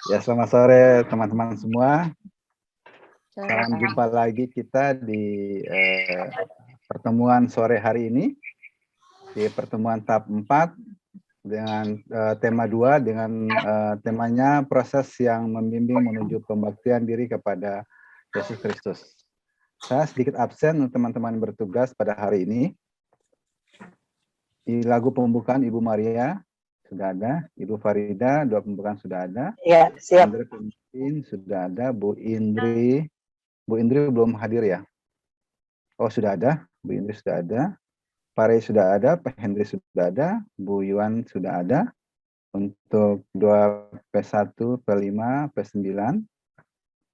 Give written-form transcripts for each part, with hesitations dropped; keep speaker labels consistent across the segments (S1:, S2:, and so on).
S1: Ya, selamat sore teman-teman semua. Salam jumpa lagi kita di pertemuan sore hari ini. Di pertemuan tahap 4 dengan tema 2 dengan temanya proses yang membimbing menuju pembaktian diri kepada Yesus Kristus. Saya sedikit absen untuk teman-teman bertugas pada hari ini. Di lagu pembukaan Ibu Maria sudah ada, Ibu Farida, doa pembukaan sudah ada.
S2: Ya, siap.
S1: Andre pemimpin sudah ada, Bu Indri belum hadir ya? Oh, sudah ada, Bu Indri sudah ada, Pak Rey sudah ada, Pak Hendri sudah ada, Bu Yuan sudah ada. Untuk 2 P1, P5, P9,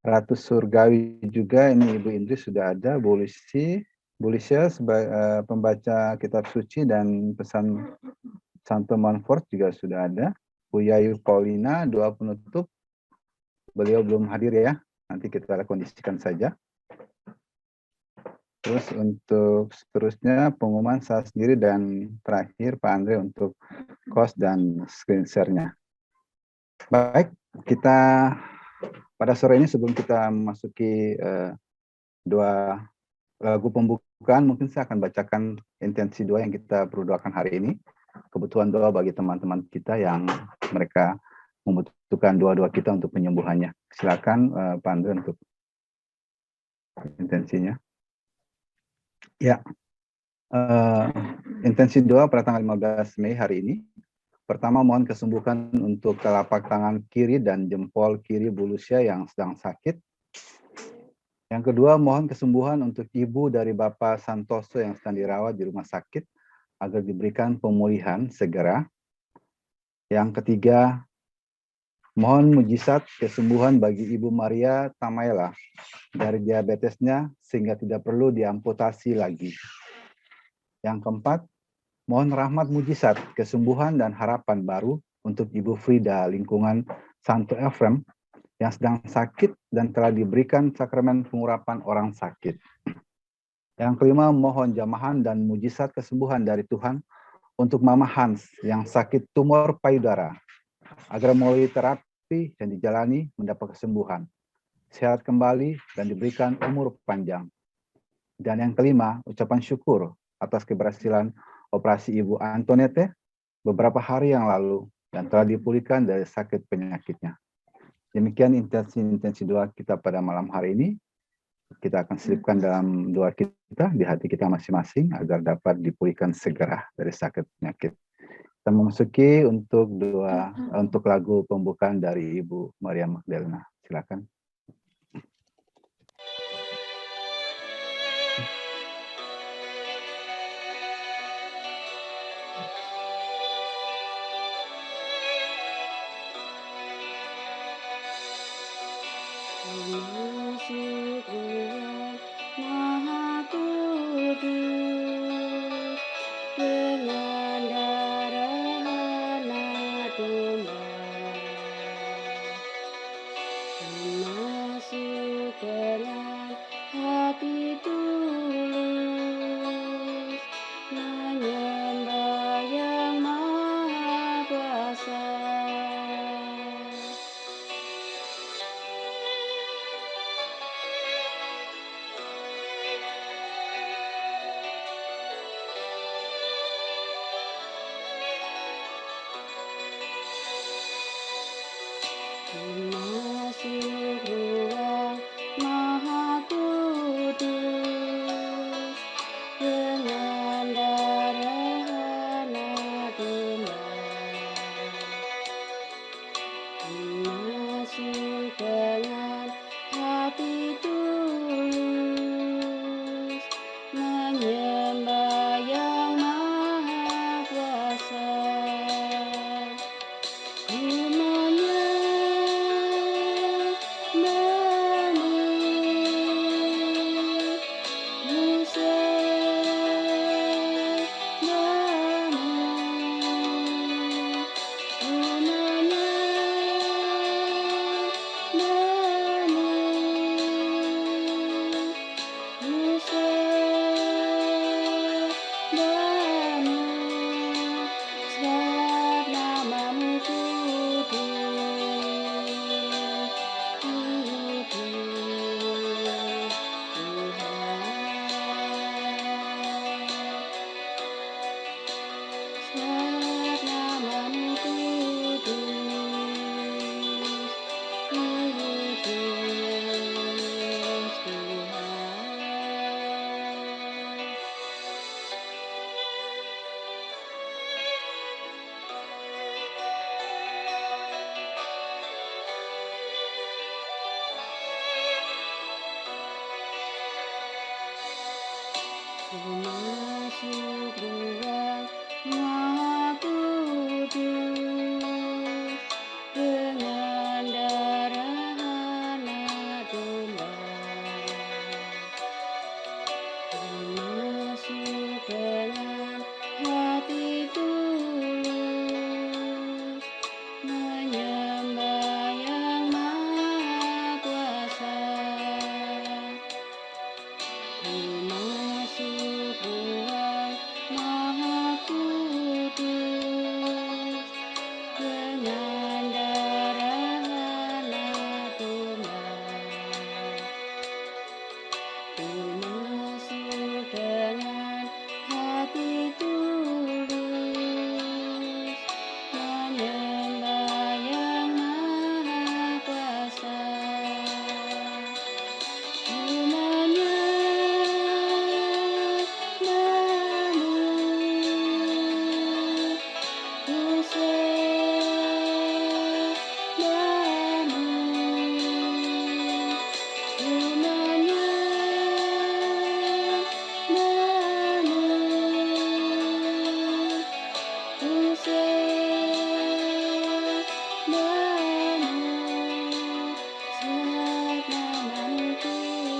S1: Ratu Surgawi juga, ini Ibu Indri sudah ada, Bu Lisya sebagai pembaca kitab suci dan pesan Santo Montfort juga sudah ada. Bu Yayu Paulina, doa penutup, beliau belum hadir ya, nanti kita kondisikan saja. Terus untuk seterusnya pengumuman saya sendiri dan terakhir Pak Andre untuk host dan screen share-nya. Baik, kita pada sore ini sebelum kita memasuki dua lagu pembukaan, mungkin saya akan bacakan intensi doa yang kita perlu doakan hari ini. Kebutuhan doa bagi teman-teman kita yang mereka membutuhkan doa-doa kita untuk penyembuhannya. Silakan Pak Andre untuk intensinya. Ya, intensi doa pada tanggal 15 Mei hari ini. Pertama, mohon kesembuhan untuk telapak tangan kiri dan jempol kiri Bu Lucia yang sedang sakit. Yang kedua, mohon kesembuhan untuk ibu dari Bapak Santoso yang sedang dirawat di rumah sakit agar diberikan pemulihan segera. Yang ketiga, mohon mujizat kesembuhan bagi Ibu Maria Tamaela dari diabetesnya sehingga tidak perlu diamputasi lagi. Yang keempat, mohon rahmat mujizat, kesembuhan dan harapan baru untuk Ibu Frida lingkungan Santo Efrem yang sedang sakit dan telah diberikan sakramen pengurapan orang sakit. Yang kelima, mohon jamahan dan mujizat kesembuhan dari Tuhan untuk Mama Hans yang sakit tumor payudara agar melalui terapi dan dijalani mendapat kesembuhan, sehat kembali dan diberikan umur panjang. Dan yang kelima, ucapan syukur atas keberhasilan operasi Ibu Antoinette beberapa hari yang lalu dan telah dipulihkan dari sakit penyakitnya. Demikian intensi doa kita pada malam hari ini. Kita akan selipkan dalam doa kita di hati kita masing-masing agar dapat dipulihkan segera dari sakit penyakit. Kita memasuki untuk doa untuk lagu pembukaan dari Ibu Maria Magdalena. Silakan.
S3: Maha Kudus, dengan darah anak domba, termasuk dengan hati tulus, menyembah yang Maha Kuasa. Termasuk ruang Maha Kudus, dengan darah anak domba, termasuk dengan hati tulus, menyembah yang Maha Kuasa. Termasuk Tuhan Maha Kudus, dengan darah anak domba, termasuk dengan hati tulus, menyembah yang Maha Kuasa. Termasuk Tuhan Maha Kudus, dengan darah anak domba, termasuk dengan hati tulus, menyembah yang Maha Kuasa. Namamu kudus,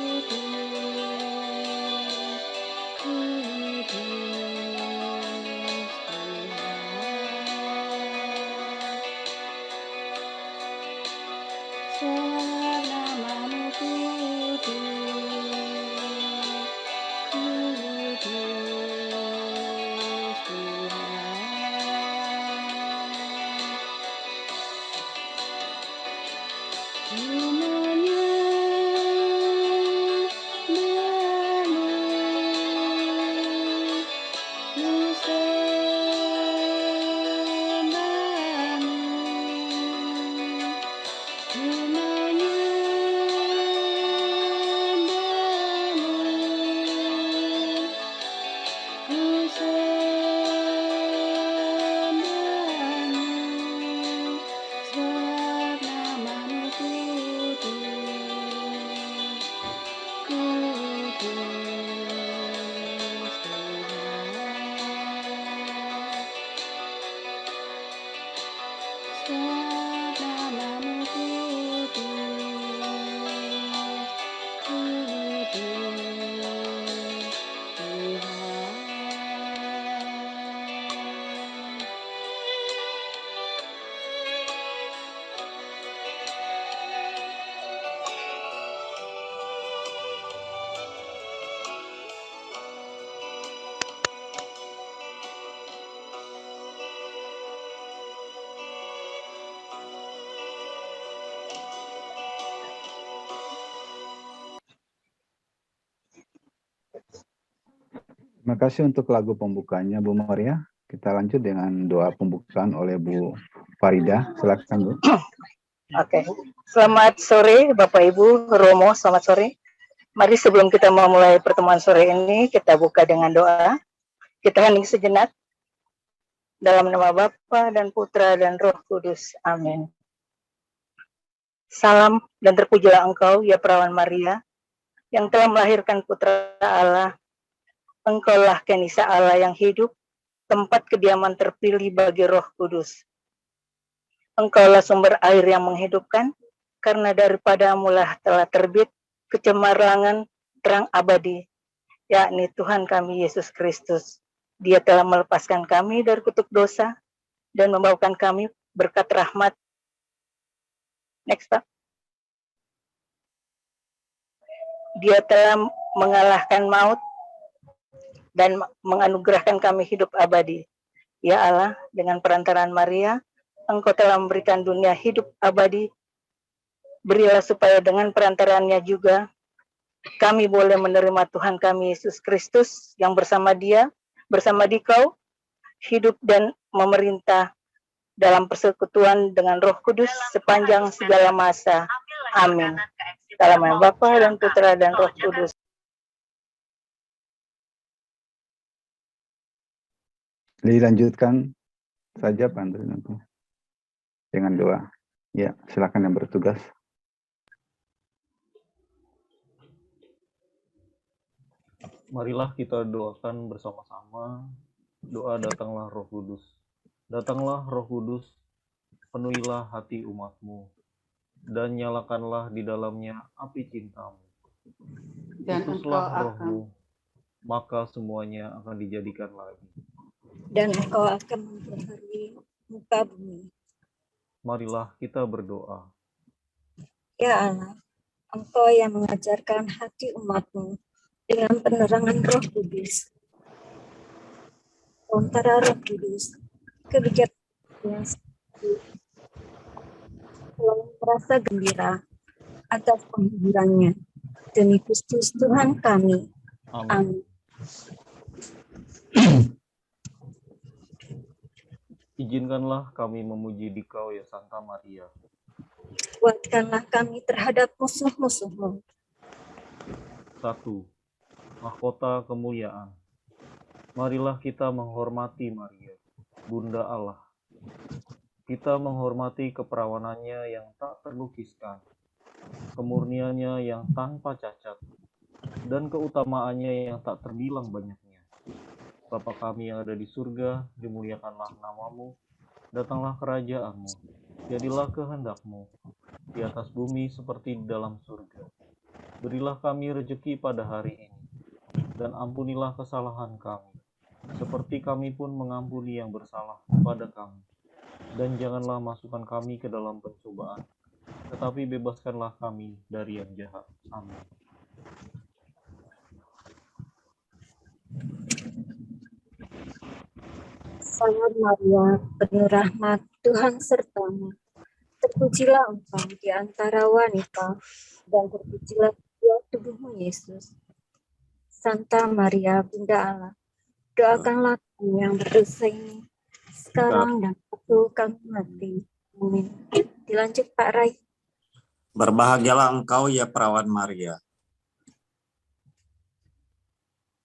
S3: kudus Tuhan.
S1: Terima kasih untuk lagu pembukanya, Bu Maria. Kita lanjut dengan doa pembukaan oleh Bu Farida. Silakan, Bu.
S2: Oke. Selamat sore, Bapak Ibu, Romo, selamat sore. Mari sebelum kita memulai pertemuan sore ini, kita buka dengan doa. Kita hening sejenak. Dalam nama Bapa dan Putra dan Roh Kudus. Amin. Salam dan terpujilah Engkau, ya Perawan Maria, yang telah melahirkan Putra Allah. Engkaulah Kenisa Allah yang hidup, tempat kediaman terpilih bagi Roh Kudus. Engkaulah sumber air yang menghidupkan, karena daripadamulah telah terbit kecemerlangan terang abadi, yakni Tuhan kami Yesus Kristus. Dia telah melepaskan kami dari kutuk dosa dan membawakan kami berkat rahmat. Next, Pak. Dia telah mengalahkan maut dan menganugerahkan kami hidup abadi. Ya Allah, dengan perantaraan Maria, Engkau telah memberikan dunia hidup abadi. Berilah supaya dengan perantaraannya juga kami boleh menerima Tuhan kami Yesus Kristus yang bersama Dia, bersama Dikau, hidup dan memerintah dalam persekutuan dengan Roh Kudus sepanjang segala masa. Amin. Dalam nama Bapa dan Putra dan Roh Kudus.
S1: Dilanjutkan saja, Pak Andri, nanti dengan doa. Ya, silakan yang bertugas.
S4: Marilah kita doakan bersama-sama. Doa datanglah Roh Kudus. Datanglah Roh Kudus, penuhilah hati umat-Mu, dan nyalakanlah di dalamnya api cinta-Mu.
S3: Dan
S4: Utuslah
S3: engkau
S4: Roh-Mu, maka semuanya akan dijadikan lagi.
S5: Dan engkau akan memperbarui muka bumi.
S4: Marilah kita berdoa.
S5: Ya Allah, engkau yang mengajarkan hati umat-Mu dengan penerangan Roh Kudus. Antara Roh Kudus, kebijaksanaan yang selalu merasa gembira atas penghiburannya. Demi Kristus Tuhan kami.
S4: Amin.
S5: Amin.
S4: Izinkanlah kami memuji Dikau ya Santa Maria.
S5: Kuatkanlah kami terhadap musuh-musuh-Mu.
S4: 1. Mahkota kemuliaan. Marilah kita menghormati Maria, Bunda Allah. Kita menghormati keperawanannya yang tak terlukiskan, kemurniannya yang tanpa cacat, dan keutamaannya yang tak terbilang banyaknya. Bapa kami yang ada di surga, dimuliakanlah nama-Mu, datanglah kerajaan-Mu, jadilah kehendak-Mu, di atas bumi seperti di dalam surga. Berilah kami rejeki pada hari ini, dan ampunilah kesalahan kami, seperti kami pun mengampuni yang bersalah kepada kami. Dan janganlah masukkan kami ke dalam pencobaan, tetapi bebaskanlah kami dari yang jahat. Amin.
S5: Salam Maria, penuh rahmat, Tuhan sertamu. Terpujilah engkau di antara wanita, dan terpujilah buah tubuhmu Yesus. Santa Maria, Bunda Allah, doakanlah kami yang berdosa ini, sekarang dan waktu kami mati. Amin. Dilanjut Pak Rai.
S6: Berbahagialah engkau ya perawan Maria,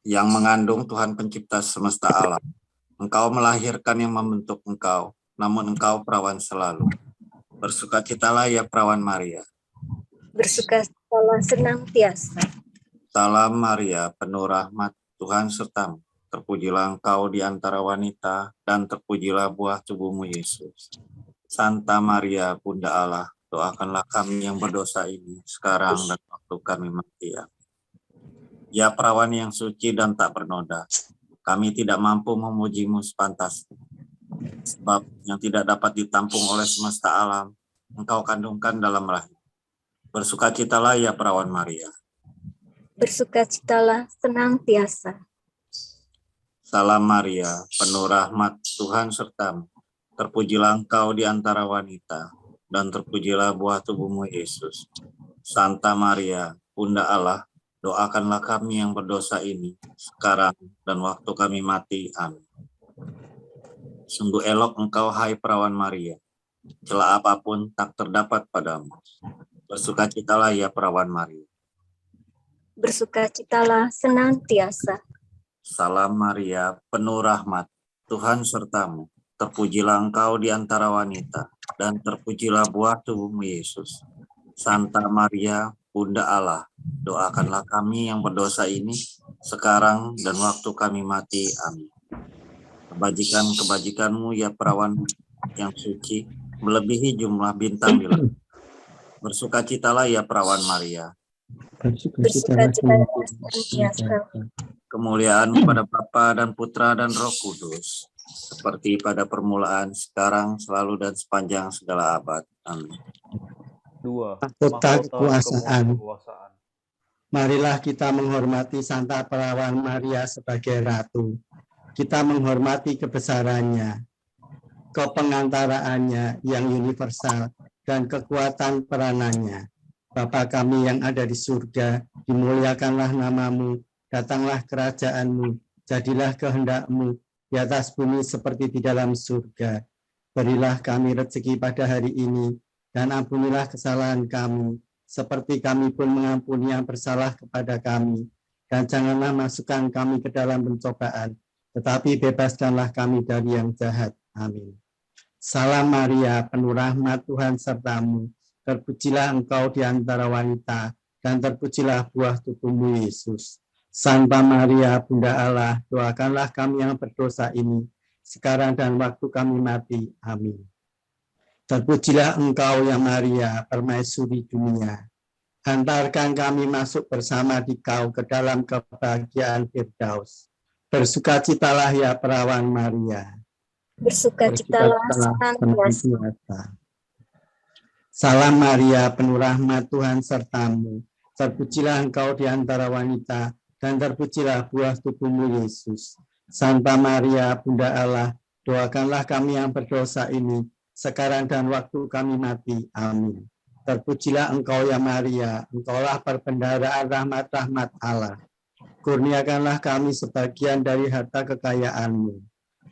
S6: yang mengandung Tuhan pencipta semesta alam. Engkau melahirkan yang membentuk engkau, namun engkau perawan selalu. Bersukacitalah ya perawan Maria.
S5: Bersukacitalah senantiasa.
S6: Salam Maria, penuh rahmat, Tuhan sertamu. Terpujilah engkau di antara wanita, dan terpujilah buah tubuhmu Yesus. Santa Maria, Bunda Allah, doakanlah kami yang berdosa ini, sekarang dan waktu kami mati. Ya perawan yang suci dan tak bernoda, kami tidak mampu memujimu sepantasnya. Sebab yang tidak dapat ditampung oleh semesta alam, engkau kandungkan dalam rahim. Bersukacitalah ya perawan Maria.
S5: Bersukacitalah senantiasa.
S6: Salam Maria, penuh rahmat, Tuhan sertamu. Terpujilah engkau di antara wanita, dan terpujilah buah tubuhmu Yesus. Santa Maria, Bunda Allah, doakanlah kami yang berdosa ini, sekarang dan waktu kami mati. Amin. Sungguh elok engkau, hai perawan Maria. Celah apapun tak terdapat padamu. Bersukacitalah ya perawan Maria.
S5: Bersukacitalah senantiasa.
S6: Salam Maria, penuh rahmat, Tuhan sertamu. Terpujilah engkau di antara wanita, dan terpujilah buah tubuhmu Yesus. Santa Maria, Bunda Allah, doakanlah kami yang berdosa ini, sekarang dan waktu kami mati. Amin. Kebajikan-kebajikanmu ya perawan yang suci, melebihi jumlah bintang di langit. Bersukacitalah ya perawan Maria.
S5: Bersukacitalah senantiasa.
S6: Kemuliaan kepada Bapa dan Putra dan Roh Kudus, seperti pada permulaan, sekarang, selalu, dan sepanjang segala abad. Amin.
S4: 2.
S7: Mahkota kekuasaan.
S4: kekuasaan.
S7: Marilah kita menghormati Santa Perawan Maria sebagai Ratu. Kita menghormati kebesarannya, kepengantaraannya yang universal, dan kekuatan peranannya. Bapa kami yang ada di surga, dimuliakanlah nama-Mu, datanglah kerajaan-Mu, jadilah kehendak-Mu di atas bumi seperti di dalam surga. Berilah kami rezeki pada hari ini, dan ampunilah kesalahan kami, seperti kami pun mengampuni yang bersalah kepada kami. Dan janganlah masukkan kami ke dalam pencobaan, tetapi bebaskanlah kami dari yang jahat. Amin. Salam Maria, penuh rahmat, Tuhan sertamu. Terpujilah engkau di antara wanita, dan terpujilah buah tubuhmu Yesus. Santa Maria, Bunda Allah, doakanlah kami yang berdosa ini, sekarang dan waktu kami mati. Amin. Terpujilah Engkau ya Maria, permaisuri dunia. Hantarkan kami masuk bersama Dikau ke dalam kebahagiaan Firdaus. Bersukacitalah ya perawan Maria.
S5: Bersukacitalah senantiasa.
S7: Salam Maria, penuh rahmat, Tuhan sertamu. Terpujilah engkau di antara wanita, dan terpujilah buah tubuhmu Yesus. Santa Maria, Bunda Allah, doakanlah kami yang berdosa ini, sekarang dan waktu kami mati. Amin. Terpujilah engkau ya Maria, engkaulah perbendaharaan rahmat-rahmat Allah. Kurniakanlah kami sebagian dari harta kekayaanmu.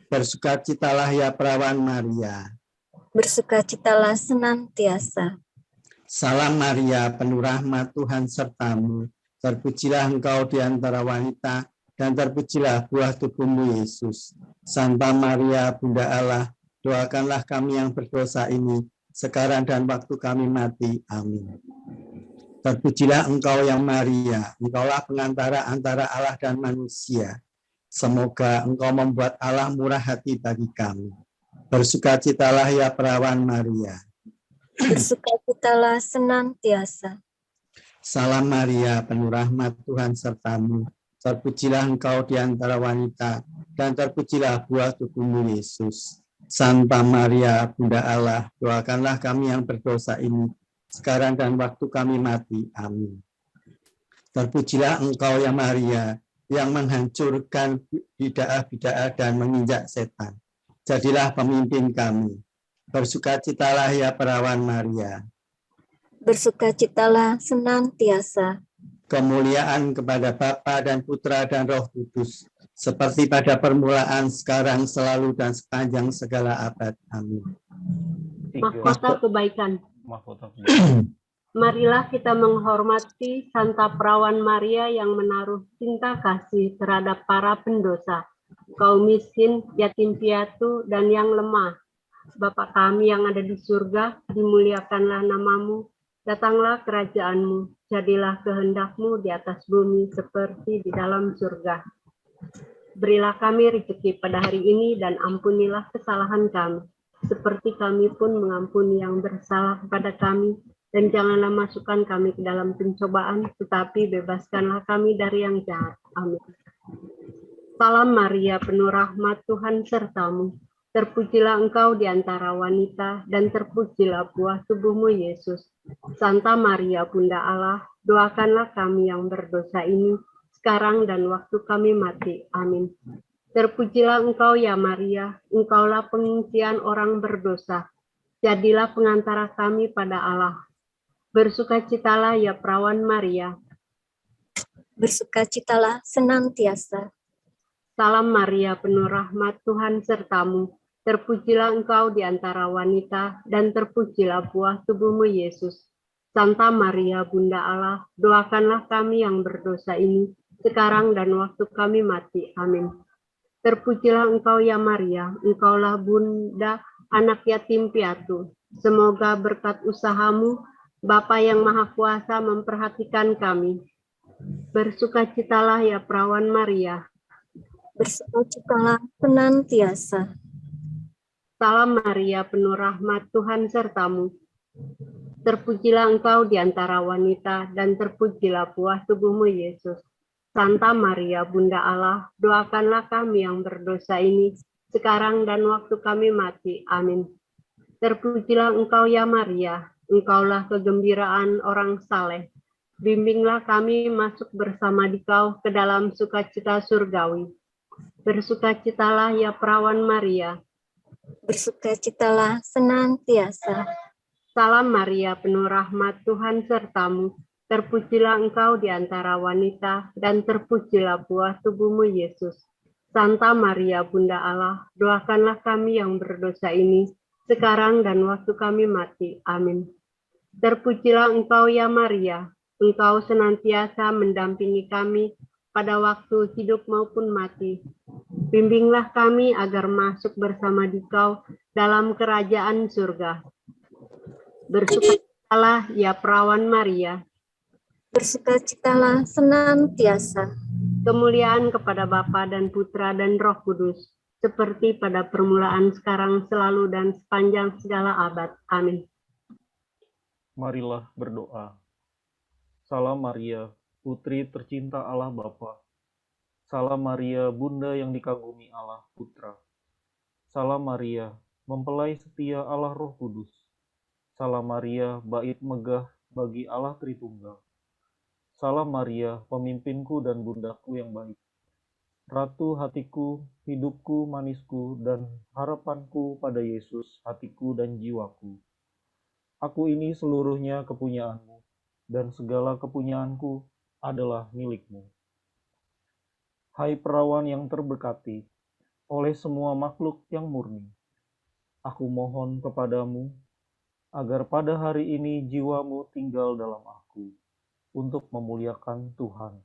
S7: Bersukacitalah ya perawan Maria.
S5: Bersukacitalah senantiasa.
S7: Salam Maria, penuh rahmat, Tuhan sertamu. Terpujilah engkau di antara wanita, dan terpujilah buah tubuhmu Yesus. Santa Maria, Bunda Allah, doakanlah kami yang berdosa ini, sekarang dan waktu kami mati. Amin. Terpujilah engkau yang Maria, engkaulah pengantara antara Allah dan manusia. Semoga engkau membuat Allah murah hati bagi kami. Bersukacitalah ya perawan Maria.
S5: Bersukacitalah senantiasa.
S7: Salam Maria, penuh rahmat, Tuhan sertamu. Terpujilah engkau di antara wanita, dan terpujilah buah tubuhmu Yesus. Santa Maria, Bunda Allah, doakanlah kami yang berdosa ini, sekarang dan waktu kami mati. Amin. Terpujilah engkau ya Maria, yang menghancurkan bid'ah-bid'ah dan menginjak setan. Jadilah pemimpin kami. Bersukacitalah ya perawan Maria.
S5: Bersukacitalah senantiasa.
S7: Kemuliaan kepada Bapa dan Putra dan Roh Kudus, seperti pada permulaan, sekarang, selalu, dan sepanjang segala abad. Amin.
S8: Mahkota kebaikan.
S4: Mahkota kebaikan.
S8: Marilah kita menghormati Santa Perawan Maria yang menaruh cinta kasih terhadap para pendosa, kaum miskin, yatim piatu, dan yang lemah. Bapa kami yang ada di surga, dimuliakanlah namamu, datanglah kerajaanmu, jadilah kehendakmu di atas bumi seperti di dalam surga. Berilah kami rezeki pada hari ini dan ampunilah kesalahan kami, seperti kami pun mengampuni yang bersalah kepada kami, dan janganlah masukkan kami ke dalam pencobaan, tetapi bebaskanlah kami dari yang jahat. Amin. Salam Maria, penuh rahmat, Tuhan sertamu. Terpujilah engkau di antara wanita, dan terpujilah buah tubuhmu Yesus. Santa Maria, Bunda Allah, doakanlah kami yang berdosa ini, sekarang dan waktu kami mati. Amin. Terpujilah engkau ya Maria, engkaulah pengungsian orang berdosa. Jadilah pengantara kami pada Allah. Bersukacitalah ya perawan Maria.
S5: Bersukacitalah senantiasa.
S8: Salam Maria, penuh rahmat, Tuhan sertamu. Terpujilah engkau di antara wanita, dan terpujilah buah tubuhmu Yesus. Santa Maria, Bunda Allah, doakanlah kami yang berdosa ini, sekarang dan waktu kami mati. Amin. Terpujilah engkau ya Maria, engkaulah Bunda anak yatim piatu. Semoga berkat usahamu, Bapa yang Maha Kuasa memperhatikan kami. Bersukacitalah ya perawan Maria.
S5: Bersukacitalah senantiasa.
S8: Salam Maria, penuh rahmat, Tuhan sertamu. Terpujilah engkau di antara wanita, dan terpujilah buah tubuhmu Yesus. Santa Maria, Bunda Allah, doakanlah kami yang berdosa ini, sekarang dan waktu kami mati. Amin. Terpujilah engkau ya Maria, engkaulah kegembiraan orang saleh. Bimbinglah kami masuk bersama Dikau ke dalam sukacita surgawi. Bersukacitalah ya perawan Maria.
S5: Bersukacitalah senantiasa.
S8: Salam Maria, penuh rahmat, Tuhan sertamu. Terpujilah engkau di antara wanita, dan terpujilah buah tubuhmu Yesus. Santa Maria, Bunda Allah, doakanlah kami yang berdosa ini, sekarang dan waktu kami mati. Amin. Terpujilah engkau ya Maria, engkau senantiasa mendampingi kami pada waktu hidup maupun mati. Bimbinglah kami agar masuk bersama Dikau dalam kerajaan surga. Bersukacitalah ya perawan Maria.
S5: Bersukacitalah senantiasa.
S8: kemuliaan kepada Bapa dan Putra dan Roh Kudus, seperti pada permulaan, sekarang, selalu, dan sepanjang segala abad. Amin.
S4: Marilah berdoa. Salam Maria, Putri tercinta Allah Bapa. Salam Maria, Bunda yang dikagumi Allah Putra. Salam Maria, mempelai setia Allah Roh Kudus. Salam Maria, bait megah bagi Allah Tritunggal. Salam Maria, pemimpinku dan bundaku yang baik. Ratu hatiku, hidupku, manisku, dan harapanku pada Yesus, hatiku dan jiwaku. Aku ini seluruhnya kepunyaanmu, dan segala kepunyaanku adalah milikmu. Hai perawan yang terberkati oleh semua makhluk yang murni, aku mohon kepadamu agar pada hari ini jiwamu tinggal dalam aku untuk memuliakan Tuhan.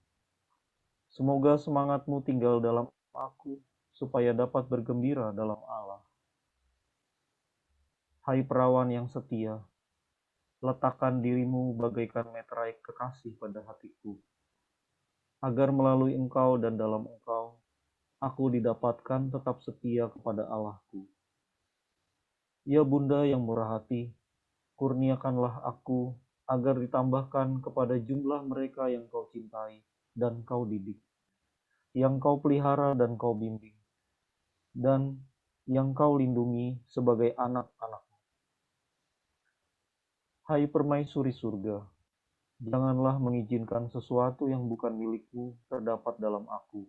S4: Semoga semangatmu tinggal dalam aku supaya dapat bergembira dalam Allah. Hai perawan yang setia, letakkan dirimu bagaikan meterai kekasih pada hatiku, agar melalui engkau dan dalam engkau, aku didapatkan tetap setia kepada Allahku. Ya Bunda yang murah hati, kurniakanlah aku agar ditambahkan kepada jumlah mereka yang kau cintai dan kau didik, yang kau pelihara dan kau bimbing, dan yang kau lindungi sebagai anak-anak. Hai permaisuri surga, janganlah mengizinkan sesuatu yang bukan milikmu terdapat dalam aku,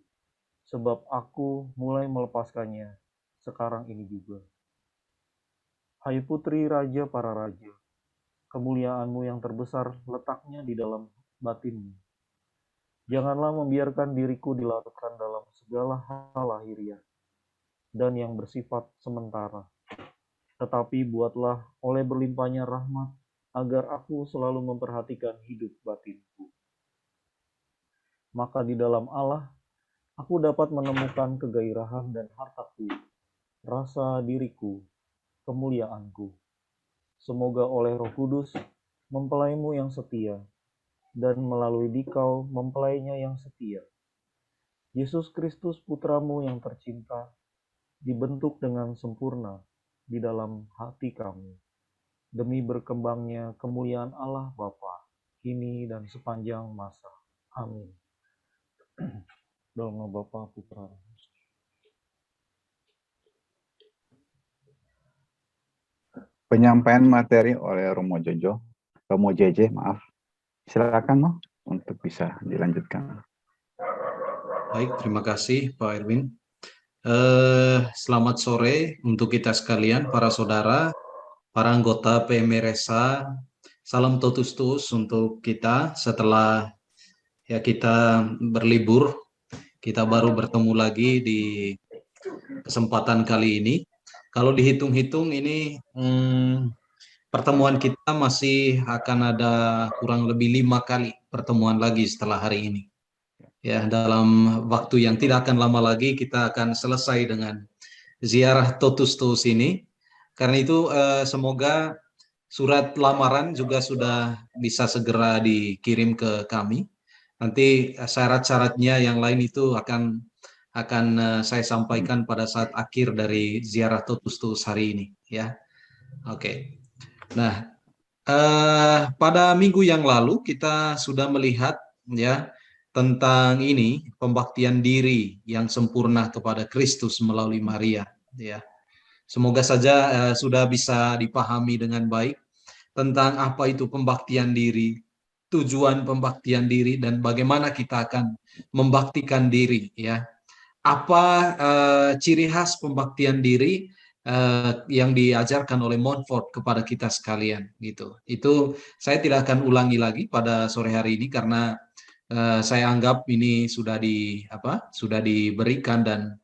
S4: sebab aku mulai melepaskannya sekarang ini juga. Hai putri raja para raja, kemuliaanmu yang terbesar letaknya di dalam batinmu. Janganlah membiarkan diriku dilarutkan dalam segala hal lahiriah dan yang bersifat sementara, tetapi buatlah oleh berlimpahnya rahmat agar aku selalu memperhatikan hidup batinku. Maka di dalam Allah, aku dapat menemukan kegairahan dan hartaku, rasa diriku, kemuliaanku. Semoga oleh Roh Kudus, mempelaimu yang setia, dan melalui dikau mempelainya yang setia, Yesus Kristus putramu yang tercinta, dibentuk dengan sempurna di dalam hati kami, demi berkembangnya kemuliaan Allah Bapa, kini dan sepanjang masa. Amin. Dalam nama Bapa, Putra, dan Roh Kudus.
S1: Penyampaian materi oleh Romo JJ, maaf. Silakan Mo untuk bisa dilanjutkan.
S9: Baik, terima kasih Pak Erwin. Selamat sore untuk kita sekalian, para saudara, para anggota PMRSA. Salam totus tuus untuk kita setelah kita berlibur. Kita baru bertemu lagi di kesempatan kali ini. Kalau dihitung-hitung ini pertemuan kita masih akan ada kurang lebih 5 kali pertemuan lagi setelah hari ini. Ya, dalam waktu yang tidak akan lama lagi kita akan selesai dengan ziarah totus tuus ini. Karena itu semoga surat lamaran juga sudah bisa segera dikirim ke kami. Nanti syarat-syaratnya yang lain itu akan saya sampaikan pada saat akhir dari ziarah totus tuus hari ini, ya. Oke. Nah, pada minggu yang lalu kita sudah melihat ya tentang ini pembaktian diri yang sempurna kepada Kristus melalui Maria, ya. Semoga saja sudah bisa dipahami dengan baik tentang apa itu pembaktian diri, tujuan pembaktian diri, dan bagaimana kita akan membaktikan diri, ya. Apa ciri khas pembaktian diri yang diajarkan oleh Montfort kepada kita sekalian, gitu. Itu saya tidak akan ulangi lagi pada sore hari ini karena saya anggap ini sudah diberikan dan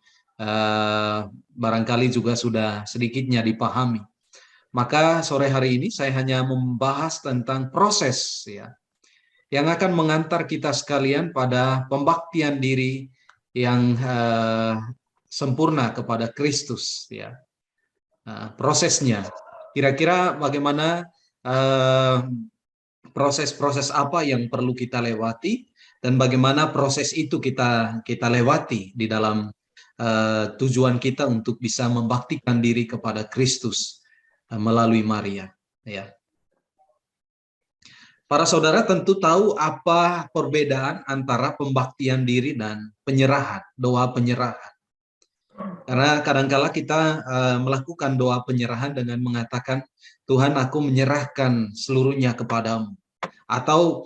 S9: barangkali juga sudah sedikitnya dipahami. Maka sore hari ini saya hanya membahas tentang proses, ya, yang akan mengantar kita sekalian pada pembaktian diri yang sempurna kepada Kristus, ya. Prosesnya kira-kira bagaimana proses-proses apa yang perlu kita lewati dan bagaimana proses itu kita lewati di dalam tujuan kita untuk bisa membaktikan diri kepada Kristus melalui Maria. Ya. Para saudara tentu tahu apa perbedaan antara pembaktian diri dan penyerahan, doa penyerahan. Karena kadangkala kita melakukan doa penyerahan dengan mengatakan, Tuhan, aku menyerahkan seluruhnya kepadamu. Atau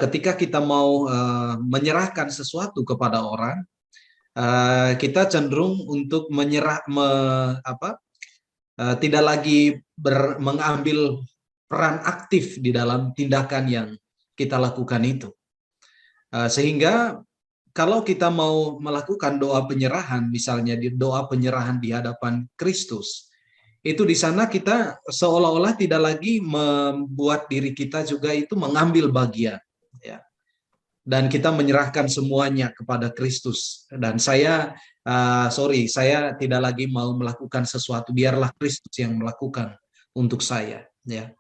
S9: ketika kita mau menyerahkan sesuatu kepada orang, kita cenderung untuk tidak lagi mengambil peran aktif di dalam tindakan yang kita lakukan itu. Sehingga kalau kita mau melakukan doa penyerahan, misalnya doa penyerahan di hadapan Kristus, itu di sana kita seolah-olah tidak lagi membuat diri kita juga itu mengambil bagian, ya. Dan kita menyerahkan semuanya kepada Kristus. Dan saya tidak lagi mau melakukan sesuatu, biarlah Kristus yang melakukan untuk saya, ya.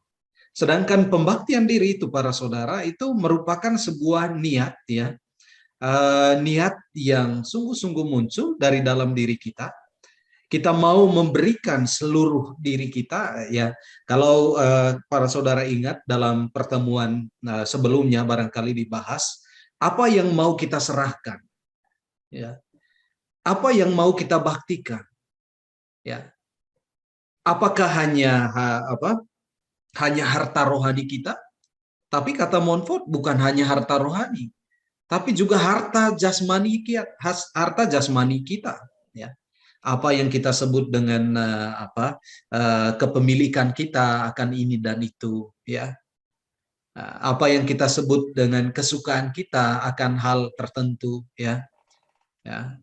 S9: Sedangkan pembaktian diri itu, para saudara, itu merupakan sebuah niat, ya, niat yang sungguh-sungguh muncul dari dalam diri kita. Kita mau memberikan seluruh diri kita, ya. Kalau para saudara ingat dalam pertemuan sebelumnya barangkali dibahas, apa yang mau kita serahkan, ya. Apa yang mau kita baktikan, ya. Apakah hanya hanya harta rohani kita? Tapi kata Montfort, bukan hanya harta rohani, tapi juga harta jasmani kita, ya. Apa yang kita sebut dengan kepemilikan kita akan ini dan itu, ya. Apa yang kita sebut dengan kesukaan kita akan hal tertentu, ya. Ya.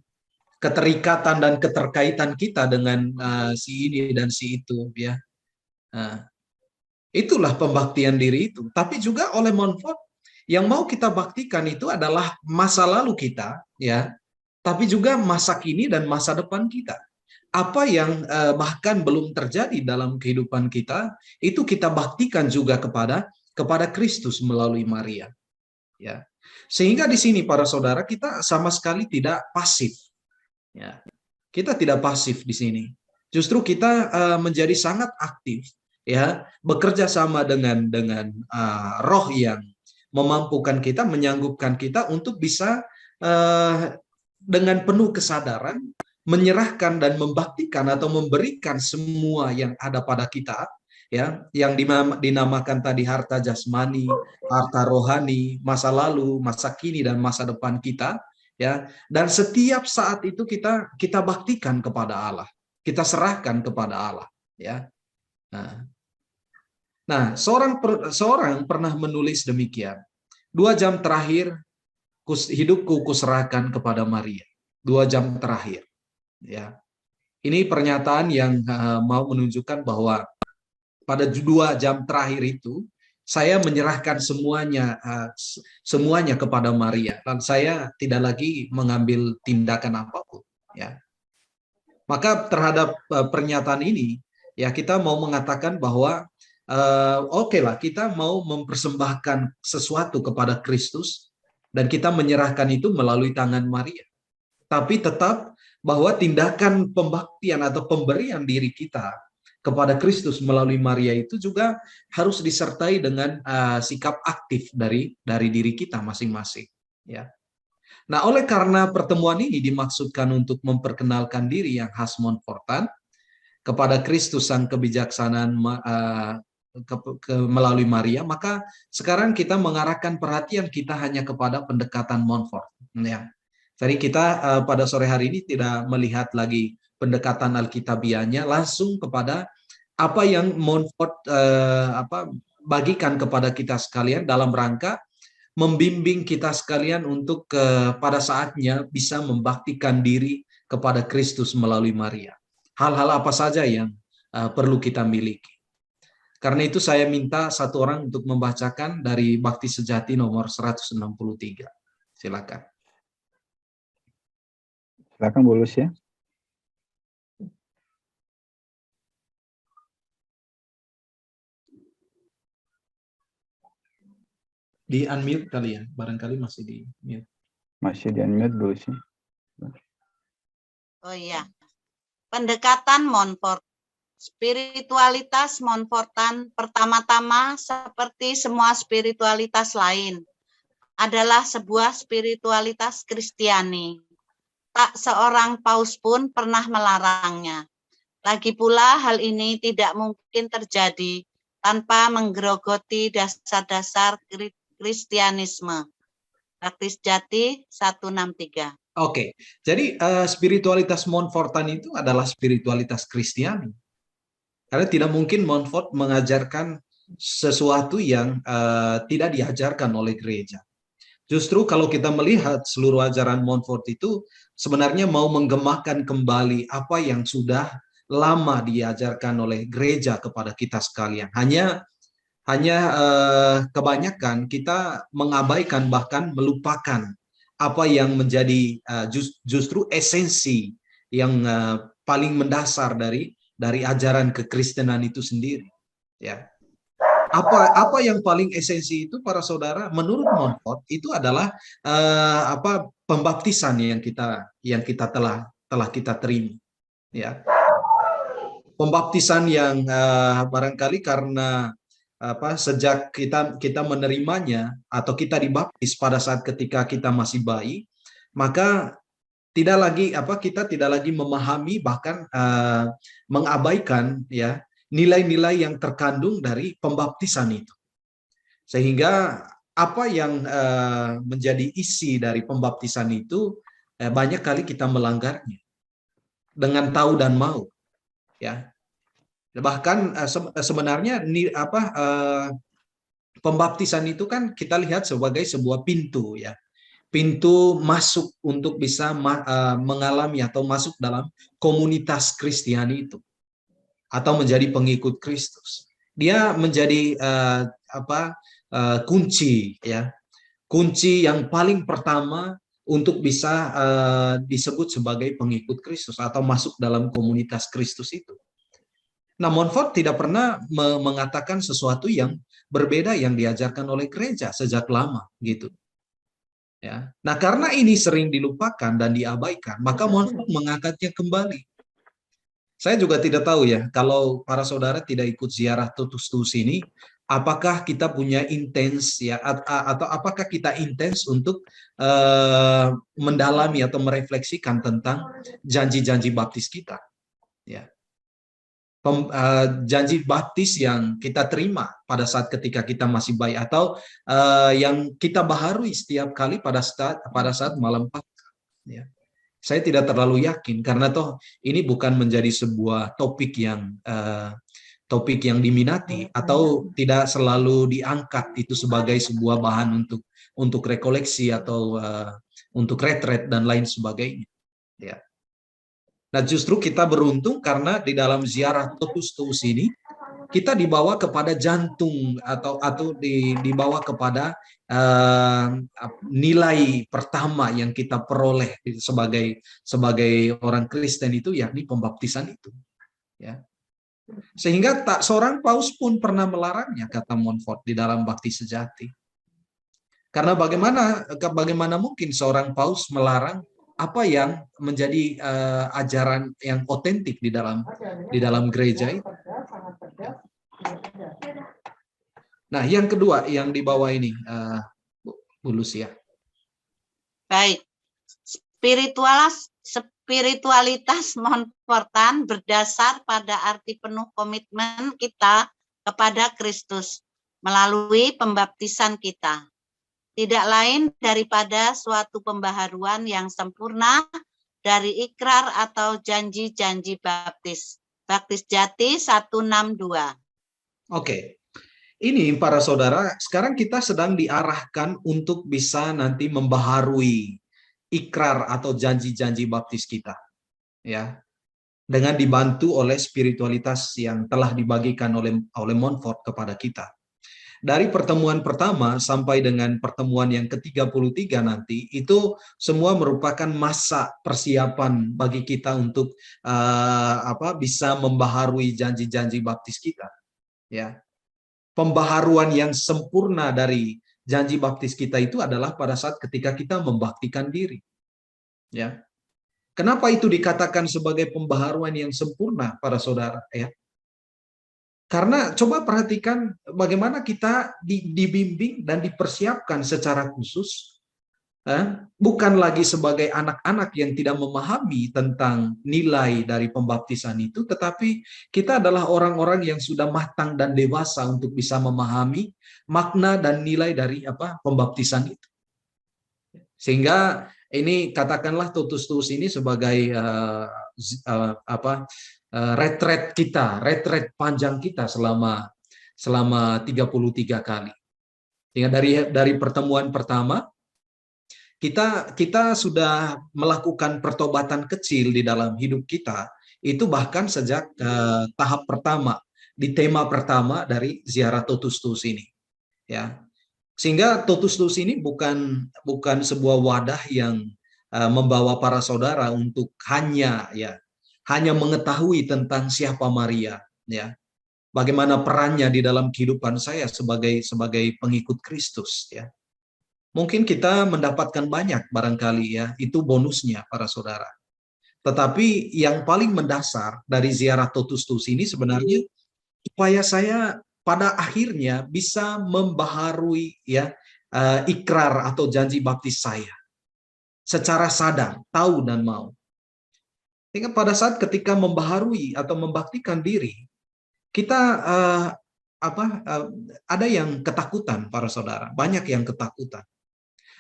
S9: Keterikatan dan keterkaitan kita dengan si ini dan si itu, ya. Itulah pembaktian diri itu. Tapi juga oleh Montfort, yang mau kita baktikan itu adalah masa lalu kita, ya, tapi juga masa kini dan masa depan kita. Apa yang bahkan belum terjadi dalam kehidupan kita, itu kita baktikan juga kepada Kristus melalui Maria, ya. Sehingga di sini para saudara, kita sama sekali tidak pasif, ya. Kita tidak pasif di sini. Justru kita menjadi sangat aktif, ya, bekerja sama dengan roh yang memampukan kita, menyanggupkan kita untuk bisa dengan penuh kesadaran menyerahkan dan membaktikan atau memberikan semua yang ada pada kita, ya, yang dinamakan tadi harta jasmani, harta rohani, masa lalu, masa kini dan masa depan kita, ya. Dan setiap saat itu kita baktikan kepada Allah. Kita serahkan kepada Allah, ya. Nah, seorang pernah menulis demikian. 2 jam terakhir hidupku kuserahkan kepada Maria. 2 jam terakhir, ya. Ini pernyataan yang mau menunjukkan bahwa pada 2 jam terakhir itu saya menyerahkan semuanya kepada Maria, dan saya tidak lagi mengambil tindakan apapun, ya. Maka terhadap pernyataan ini, ya, kita mau mengatakan bahwa okelah, kita mau mempersembahkan sesuatu kepada Kristus dan kita menyerahkan itu melalui tangan Maria. Tapi tetap bahwa tindakan pembaktian atau pemberian diri kita kepada Kristus melalui Maria itu juga harus disertai dengan sikap aktif dari diri kita masing-masing, ya. Nah, oleh karena pertemuan ini dimaksudkan untuk memperkenalkan diri yang khas Montfortan kepada Kristus sang kebijaksanaan melalui Maria, maka sekarang kita mengarahkan perhatian kita hanya kepada pendekatan Montfort, ya. Jadi kita pada sore hari ini tidak melihat lagi pendekatan Alkitabiahnya, langsung kepada apa yang Montfort bagikan kepada kita sekalian dalam rangka membimbing kita sekalian untuk pada saatnya bisa membaktikan diri kepada Kristus melalui Maria. Hal-hal apa saja yang perlu kita miliki. Karena itu saya minta satu orang untuk membacakan dari Bakti Sejati nomor 163. Silakan.
S1: Silakan Bu Lucia.
S9: Di unmute kali ya, barangkali masih di mute.
S1: Masih di unmute Bu Lucy.
S10: Oh iya. Pendekatan Montfort. Spiritualitas Montfortan pertama-tama seperti semua spiritualitas lain adalah sebuah spiritualitas Kristiani. Tak seorang paus pun pernah melarangnya. Lagi pula hal ini tidak mungkin terjadi tanpa menggerogoti dasar-dasar Kristianisme. Baktis Jati 163.
S9: Oke, jadi spiritualitas Montfortan itu adalah spiritualitas Kristiani. Karena tidak mungkin Montfort mengajarkan sesuatu yang tidak diajarkan oleh gereja. Justru kalau kita melihat seluruh ajaran Montfort itu sebenarnya mau menggemakan kembali apa yang sudah lama diajarkan oleh gereja kepada kita sekalian. Hanya kebanyakan kita mengabaikan bahkan melupakan apa yang menjadi justru esensi yang paling mendasar dari ajaran kekristenan itu sendiri, ya. Apa yang paling esensi itu para saudara menurut Montfort itu adalah pembaptisan yang kita telah kita terima, ya. Pembaptisan yang barangkali karena sejak kita menerimanya atau kita dibaptis pada saat ketika kita masih bayi, maka kita tidak lagi memahami bahkan mengabaikan ya nilai-nilai yang terkandung dari pembaptisan itu, sehingga apa yang menjadi isi dari pembaptisan itu banyak kali kita melanggarnya dengan tahu dan mau, ya. Bahkan sebenarnya pembaptisan itu kan kita lihat sebagai sebuah pintu, ya. Pintu masuk untuk bisa mengalami atau masuk dalam komunitas Kristiani itu atau menjadi pengikut Kristus. Dia menjadi kunci, ya, kunci yang paling pertama untuk bisa disebut sebagai pengikut Kristus atau masuk dalam komunitas Kristus itu. Nah, Montfort tidak pernah mengatakan sesuatu yang berbeda yang diajarkan oleh gereja sejak lama, gitu. Ya. Nah, karena ini sering dilupakan dan diabaikan, maka Montfort mengangkatnya kembali. Saya juga tidak tahu ya, kalau para saudara tidak ikut ziarah Totus Tuus ini, apakah kita punya intens ya, atau apakah kita intens untuk mendalami atau merefleksikan tentang janji-janji baptis kita, ya. Janji baptis yang kita terima pada saat ketika kita masih bayi atau yang kita baharui setiap kali pada saat malam Paskah, ya. Saya tidak terlalu yakin karena toh ini bukan menjadi sebuah topik yang diminati atau tidak selalu diangkat itu sebagai sebuah bahan untuk rekoleksi atau untuk retret dan lain sebagainya, ya. Nah, justru kita beruntung karena di dalam ziarah Totus Tuus ini kita dibawa kepada jantung atau dibawa kepada nilai pertama yang kita peroleh sebagai orang Kristen itu, yakni pembaptisan itu, ya. Sehingga tak seorang paus pun pernah melarangnya, kata Montfort di dalam Bakti Sejati. Karena bagaimana mungkin seorang paus melarang apa yang menjadi ajaran yang otentik di dalam gereja itu. Nah, yang kedua yang di bawah ini, Bu Lucia.
S10: Baik, spiritualitas Montfortan berdasar pada arti penuh komitmen kita kepada Kristus melalui pembaptisan kita. Tidak lain daripada suatu pembaharuan yang sempurna dari ikrar atau janji-janji baptis. Baktis Jati 162.
S9: Oke. Ini para saudara, sekarang kita sedang diarahkan untuk bisa nanti membaharui ikrar atau janji-janji baptis kita, ya. Dengan dibantu oleh spiritualitas yang telah dibagikan oleh Montfort kepada kita. Dari pertemuan pertama sampai dengan pertemuan yang ke-33 nanti, itu semua merupakan masa persiapan bagi kita untuk bisa membaharui janji-janji baptis kita, ya. Pembaharuan yang sempurna dari janji baptis kita itu adalah pada saat ketika kita membaktikan diri. Ya. Kenapa itu dikatakan sebagai pembaharuan yang sempurna, para saudara? Ya. Karena coba perhatikan bagaimana kita dibimbing dan dipersiapkan secara khusus, bukan lagi sebagai anak-anak yang tidak memahami tentang nilai dari pembaptisan itu, tetapi kita adalah orang-orang yang sudah matang dan dewasa untuk bisa memahami makna dan nilai dari pembaptisan itu. Sehingga ini katakanlah Totus Tuus ini sebagai retret kita, retret panjang kita selama 33 kali. Sehingga dari pertemuan pertama kita sudah melakukan pertobatan kecil di dalam hidup kita, itu bahkan sejak tahap pertama, di tema pertama dari ziarah Totus Tuus ini. Ya. Sehingga Totus Tuus ini bukan sebuah wadah yang membawa para saudara untuk hanya mengetahui tentang siapa Maria, ya, bagaimana perannya di dalam kehidupan saya sebagai pengikut Kristus, ya. Mungkin kita mendapatkan banyak barangkali, ya, itu bonusnya para saudara. Tetapi yang paling mendasar dari ziarah Totus Tuus ini sebenarnya supaya saya pada akhirnya bisa membaharui, ya, ikrar atau janji baptis saya secara sadar, tahu dan mau. Sehingga pada saat ketika membaharui atau membaktikan diri, kita ada yang ketakutan, para saudara, banyak yang ketakutan.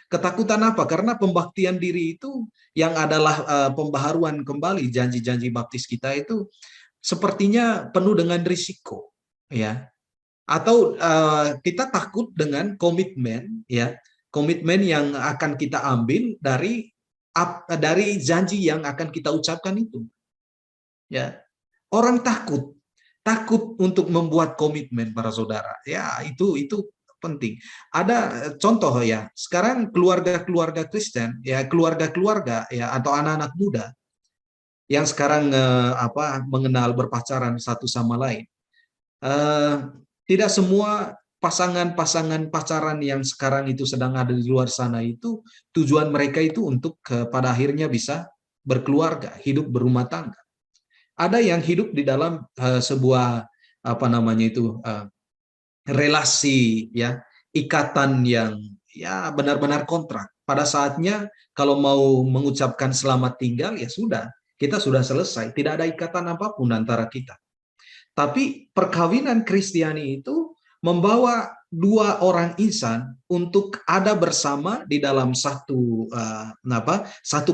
S9: Ketakutan apa? Karena pembaktian diri itu yang adalah pembaharuan kembali janji-janji baptis kita itu sepertinya penuh dengan risiko, ya. Atau kita takut dengan komitmen, ya, komitmen yang akan kita ambil dari janji yang akan kita ucapkan itu, ya. Orang takut untuk membuat komitmen, para saudara, ya, itu penting. Ada contoh, ya, sekarang keluarga Kristen, ya, keluarga ya, atau anak-anak muda yang sekarang mengenal berpacaran satu sama lain. Tidak semua pasangan pacaran yang sekarang itu sedang ada di luar sana itu tujuan mereka itu untuk pada akhirnya bisa berkeluarga, hidup berumah tangga. Ada yang hidup di dalam sebuah relasi, ya, ikatan yang, ya, benar-benar kontrak. Pada saatnya kalau mau mengucapkan selamat tinggal, ya sudah, kita sudah selesai, tidak ada ikatan apapun antara kita. Tapi perkawinan Kristiani itu membawa dua orang insan untuk ada bersama di dalam satu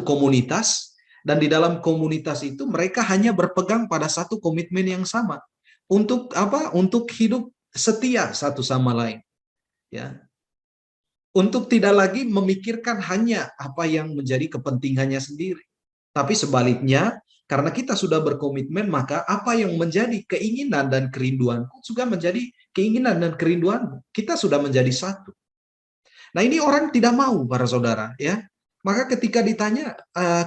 S9: komunitas, dan di dalam komunitas itu mereka hanya berpegang pada satu komitmen yang sama untuk Untuk hidup setia satu sama lain, ya. Untuk tidak lagi memikirkan hanya apa yang menjadi kepentingannya sendiri, tapi sebaliknya, karena kita sudah berkomitmen, maka apa yang menjadi keinginan dan kerinduanku juga menjadi keinginan dan kerinduanmu. Kita sudah menjadi satu. Nah, ini orang tidak mau, para saudara, ya. Maka ketika ditanya,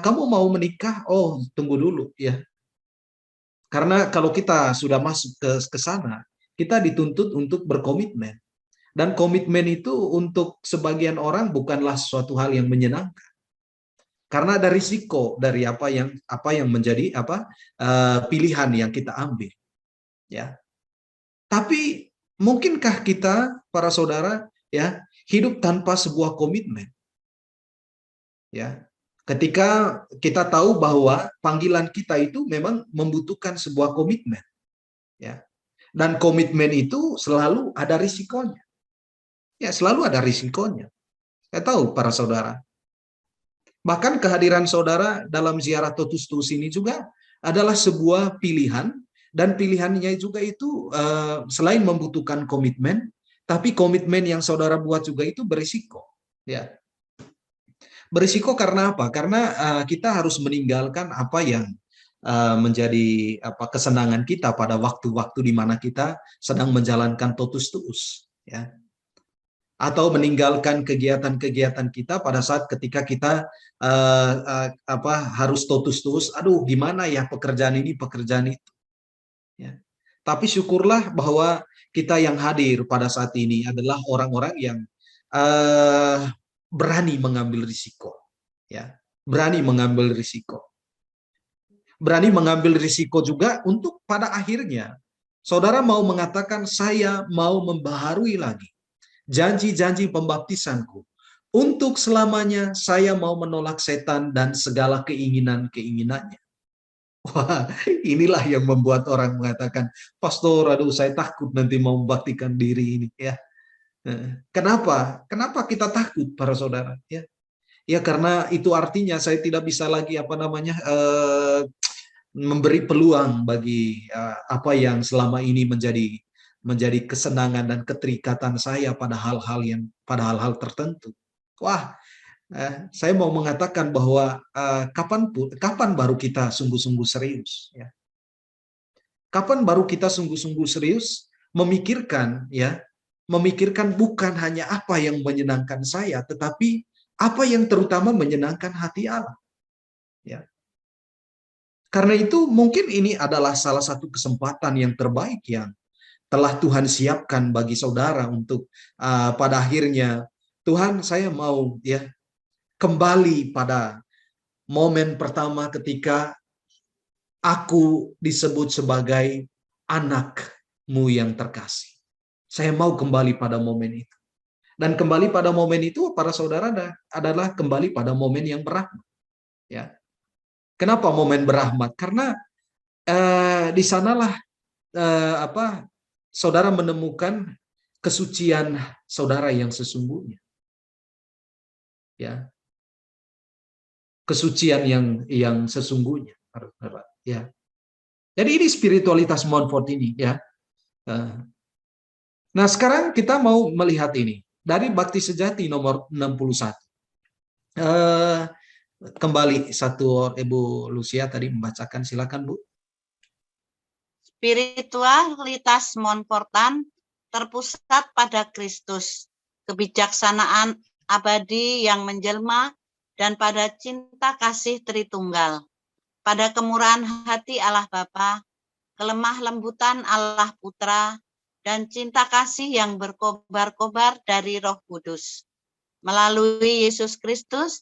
S9: kamu mau menikah? Oh, tunggu dulu, ya. Karena kalau kita sudah masuk ke sana, kita dituntut untuk berkomitmen. Dan komitmen itu untuk sebagian orang bukanlah suatu hal yang menyenangkan. Karena ada risiko dari apa yang menjadi pilihan yang kita ambil, ya. Tapi mungkinkah kita, para saudara, ya, hidup tanpa sebuah komitmen, ya? Ketika kita tahu bahwa panggilan kita itu memang membutuhkan sebuah komitmen, ya, dan komitmen itu selalu ada risikonya, ya, selalu ada risikonya. Saya tahu, para saudara. Bahkan kehadiran saudara dalam ziarah Totus Tuus ini juga adalah sebuah pilihan, dan pilihannya juga itu selain membutuhkan komitmen, tapi komitmen yang saudara buat juga itu berisiko, ya. Berisiko karena apa? Karena kita harus meninggalkan apa yang menjadi kesenangan kita pada waktu-waktu di mana kita sedang menjalankan Totus Tuus, ya. Atau meninggalkan kegiatan-kegiatan kita pada saat ketika kita harus Totus Tuus, aduh gimana ya pekerjaan ini, pekerjaan itu, ya. Tapi syukurlah bahwa kita yang hadir pada saat ini adalah orang-orang yang berani mengambil risiko, ya, berani mengambil risiko. Berani mengambil risiko juga untuk pada akhirnya saudara mau mengatakan, saya mau membaharui lagi janji-janji pembaptisanku. Untuk selamanya saya mau menolak setan dan segala keinginan-keinginannya. Wah, inilah yang membuat orang mengatakan, pastor, aduh saya takut nanti mau membaptikan diri ini. Ya, kenapa? Kenapa kita takut, para saudara? Ya, ya karena itu artinya saya tidak bisa lagi memberi peluang bagi apa yang selama ini menjadi kesenangan dan keterikatan saya pada hal-hal tertentu. Wah, saya mau mengatakan bahwa kapan baru kita sungguh-sungguh serius, ya? Kapan baru kita sungguh-sungguh serius memikirkan, ya, memikirkan bukan hanya apa yang menyenangkan saya, tetapi apa yang terutama menyenangkan hati Allah, ya. Karena itu mungkin ini adalah salah satu kesempatan yang terbaik yang telah Tuhan siapkan bagi saudara untuk pada akhirnya, Tuhan, saya mau, ya, kembali pada momen pertama ketika aku disebut sebagai anak-Mu yang terkasih. Saya mau kembali pada momen itu. Dan kembali pada momen itu, para saudara, adalah kembali pada momen yang berahmat. Ya. Kenapa momen berahmat? Karena di sanalah saudara menemukan kesucian saudara yang sesungguhnya. Ya. Kesucian yang sesungguhnya. Ya. Jadi ini spiritualitas Montfort ini, ya. Nah, sekarang kita mau melihat ini dari Bakti Sejati nomor 61. Kembali Ibu Lucia tadi membacakan, silakan Bu.
S10: Spiritualitas Montfortan terpusat pada Kristus, kebijaksanaan abadi yang menjelma, dan pada cinta kasih Tritunggal, pada kemurahan hati Allah Bapa, kelemah lembutan Allah Putra, dan cinta kasih yang berkobar-kobar dari Roh Kudus. Melalui Yesus Kristus,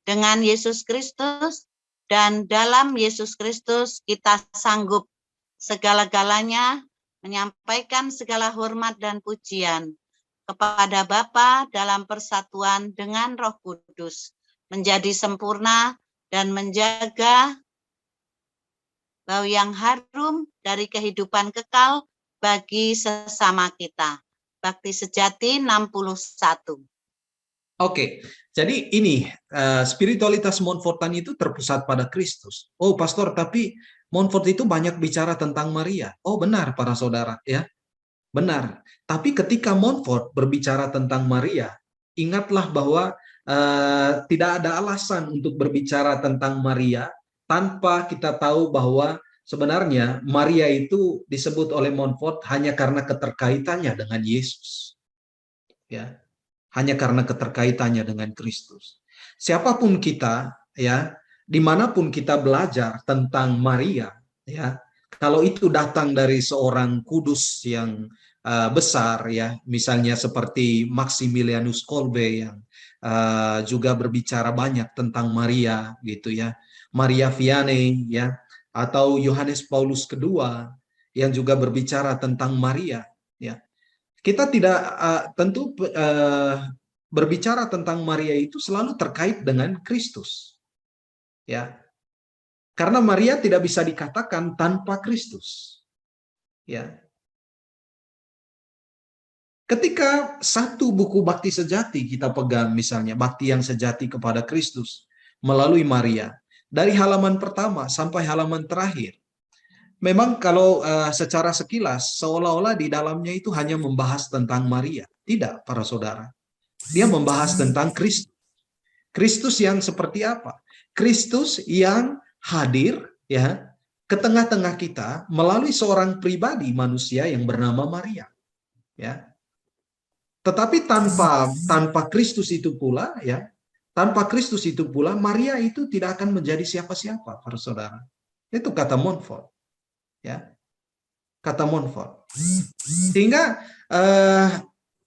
S10: dengan Yesus Kristus, dan dalam Yesus Kristus kita sanggup segala-galanya menyampaikan segala hormat dan pujian kepada Bapa dalam persatuan dengan Roh Kudus, menjadi sempurna dan menjaga bau yang harum dari kehidupan kekal bagi sesama kita. Bakti Sejati 61.
S9: Oke, jadi ini spiritualitas Montfortan itu terpusat pada Kristus. Oh, pastor, tapi Montfort itu banyak bicara tentang Maria. Oh, benar para saudara, ya. Benar. Tapi ketika Montfort berbicara tentang Maria, ingatlah bahwa tidak ada alasan untuk berbicara tentang Maria tanpa kita tahu bahwa sebenarnya Maria itu disebut oleh Montfort hanya karena keterkaitannya dengan Yesus. Ya. Hanya karena keterkaitannya dengan Kristus. Siapapun kita, ya, dimanapun kita belajar tentang Maria, ya, kalau itu datang dari seorang kudus yang besar, ya, misalnya seperti Maximilianus Kolbe yang juga berbicara banyak tentang Maria, gitu ya, Maria Vianney, ya, atau Yohanes Paulus II yang juga berbicara tentang Maria, ya. Kita tidak tentu berbicara tentang Maria itu selalu terkait dengan Kristus, ya, karena Maria tidak bisa dikatakan tanpa Kristus, ya. Ketika satu buku Bakti Sejati kita pegang, misalnya Bakti yang Sejati kepada Kristus melalui Maria, dari halaman pertama sampai halaman terakhir, memang kalau secara sekilas seolah-olah di dalamnya itu hanya membahas tentang Maria. Tidak, para saudara. Dia membahas tentang Kristus. Kristus yang seperti apa? Kristus yang hadir, ya, ke tengah-tengah kita melalui seorang pribadi manusia yang bernama Maria, ya. Tetapi tanpa Kristus itu pula, ya, tanpa Kristus itu pula Maria itu tidak akan menjadi siapa-siapa, para saudara. Itu kata Montfort. Ya, kata Montfort. Sehingga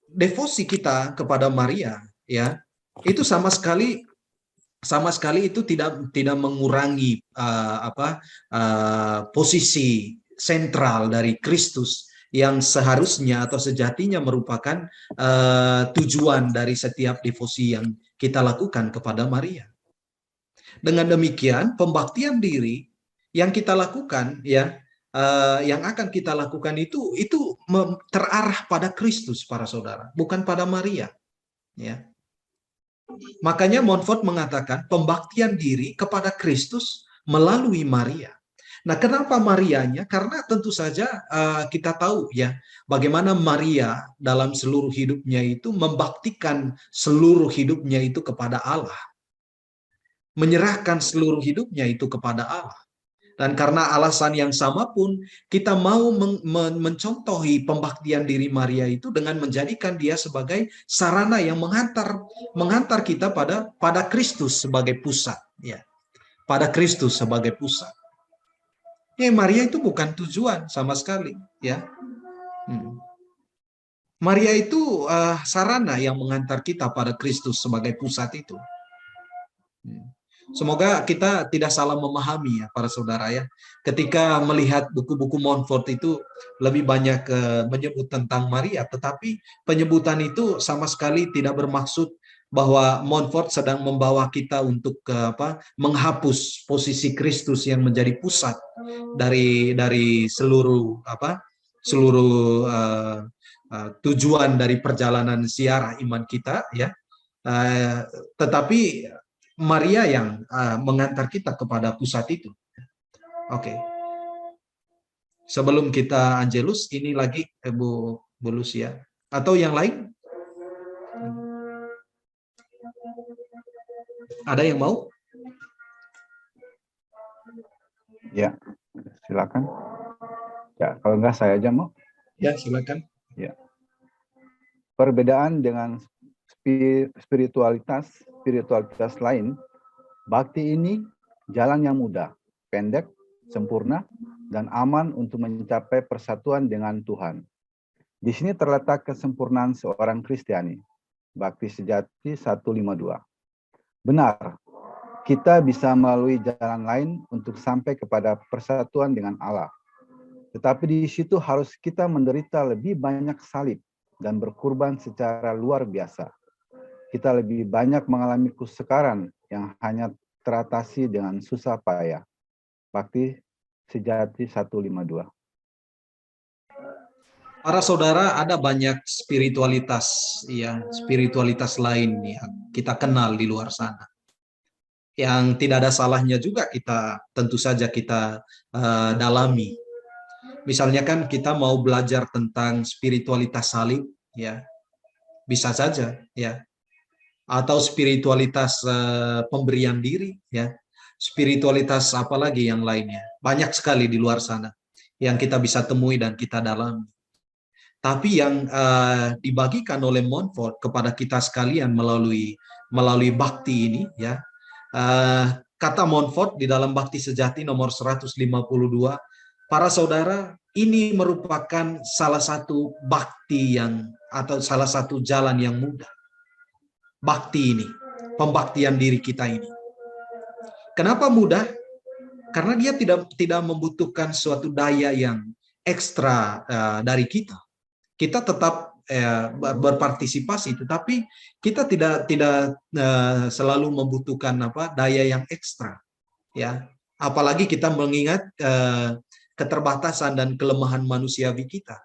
S9: devosi kita kepada Maria, ya, itu sama sekali itu tidak mengurangi posisi sentral dari Kristus yang seharusnya atau sejatinya merupakan tujuan dari setiap devosi yang kita lakukan kepada Maria. Dengan demikian, pembaktian diri yang kita lakukan, ya, yang akan kita lakukan itu terarah pada Kristus, para saudara, bukan pada Maria, ya. Makanya Montfort mengatakan pembaktian diri kepada Kristus melalui Maria. Nah, kenapa Marianya? Karena tentu saja kita tahu, ya, bagaimana Maria dalam seluruh hidupnya itu membaktikan seluruh hidupnya itu kepada Allah. Menyerahkan seluruh hidupnya itu kepada Allah. Dan karena alasan yang sama pun, kita mau mencontohi pembaktian diri Maria itu dengan menjadikan dia sebagai sarana yang menghantar kita pada Kristus sebagai pusat, ya. Pada Kristus sebagai pusat. Ya, Maria itu bukan tujuan sama sekali, ya. Maria itu sarana yang menghantar kita pada Kristus sebagai pusat itu. Semoga kita tidak salah memahami, ya, para saudara, ya. Ketika melihat buku-buku Montfort itu lebih banyak menyebut tentang Maria, tetapi penyebutan itu sama sekali tidak bermaksud bahwa Montfort sedang membawa kita untuk menghapus posisi Kristus yang menjadi pusat dari seluruh tujuan dari perjalanan ziarah iman kita, ya. Tetapi Maria yang mengantar kita kepada pusat itu. Oke. Sebelum kita Angelus, ini lagi Bu Lucia. Atau yang lain? Ada yang mau?
S1: Ya, silakan. Ya, kalau enggak saya aja mau.
S9: Ya, silakan.
S1: Ya. Perbedaan dengan spiritualitas lain, bakti ini jalan yang mudah, pendek, sempurna, dan aman untuk mencapai persatuan dengan Tuhan. Di sini terletak kesempurnaan seorang Kristiani. Bakti Sejati 152. Benar, kita bisa melalui jalan lain untuk sampai kepada persatuan dengan Allah. Tetapi di situ harus kita menderita lebih banyak salib dan berkurban secara luar biasa. Kita lebih banyak mengalami kesukaran yang hanya teratasi dengan susah payah. Bakti Sejati 152.
S9: Para saudara, ada banyak spiritualitas lain yang kita kenal di luar sana. Yang tidak ada salahnya juga kita tentu saja kita dalami. Misalnya kan kita mau belajar tentang spiritualitas salib, ya. Bisa saja, ya. Atau spiritualitas pemberian diri, ya. Spiritualitas apa lagi yang lainnya. Banyak sekali di luar sana yang kita bisa temui dan kita dalami. Tapi yang dibagikan oleh Montfort kepada kita sekalian melalui bakti ini, ya. Kata Montfort di dalam Bakti Sejati nomor 152, para saudara, ini merupakan salah satu bakti atau salah satu jalan yang mudah. Bakti ini, pembaktian diri kita ini. Kenapa mudah? Karena dia tidak membutuhkan suatu daya yang ekstra dari kita. Kita tetap berpartisipasi, tetapi kita tidak selalu membutuhkan daya yang ekstra, ya. Apalagi kita mengingat keterbatasan dan kelemahan manusiawi kita.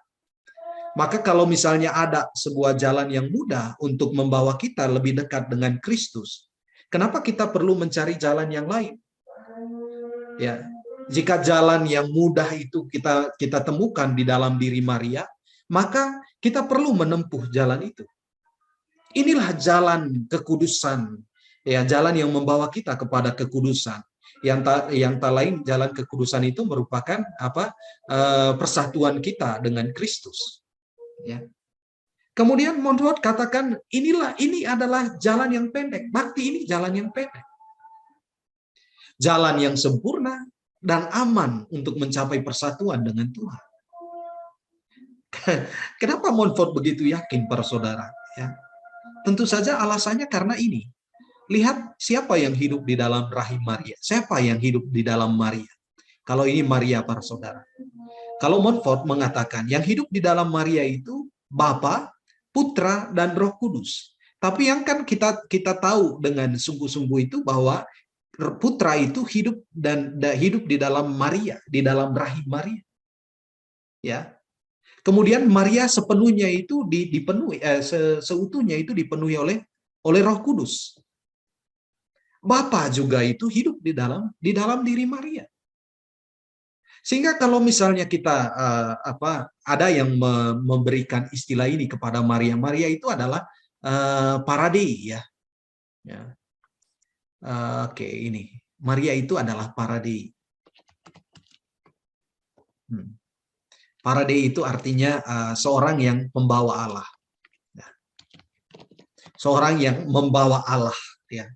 S9: Maka kalau misalnya ada sebuah jalan yang mudah untuk membawa kita lebih dekat dengan Kristus, kenapa kita perlu mencari jalan yang lain? Ya, jika jalan yang mudah itu kita temukan di dalam diri Maria, maka kita perlu menempuh jalan itu. Inilah jalan kekudusan, ya, jalan yang membawa kita kepada kekudusan. Yang tak lain, jalan kekudusan itu merupakan persatuan kita dengan Kristus. Ya. Kemudian Montfort katakan ini adalah jalan yang pendek. Bakti ini jalan yang pendek. Jalan yang sempurna dan aman untuk mencapai persatuan dengan Tuhan. Kenapa Montfort begitu yakin, para saudara? Ya. Tentu saja alasannya karena ini. Lihat siapa yang hidup di dalam rahim Maria. Siapa yang hidup di dalam Maria. Kalau ini Maria, para saudara. Kalau Montfort mengatakan yang hidup di dalam Maria itu Bapa, Putra, dan Roh Kudus. Tapi yang kan kita tahu dengan sungguh-sungguh itu bahwa Putra itu hidup hidup di dalam Maria, di dalam rahim Maria. Ya. Kemudian Maria sepenuhnya itu dipenuhi, seutuhnya itu dipenuhi oleh Roh Kudus. Bapa juga itu hidup di dalam diri Maria. Sehingga kalau misalnya kita ada yang memberikan istilah ini kepada Maria, Maria itu adalah paradei, ya. Oke, ini Maria itu adalah paradei. Paradei itu artinya seorang yang membawa Allah, seorang yang membawa Allah, ya.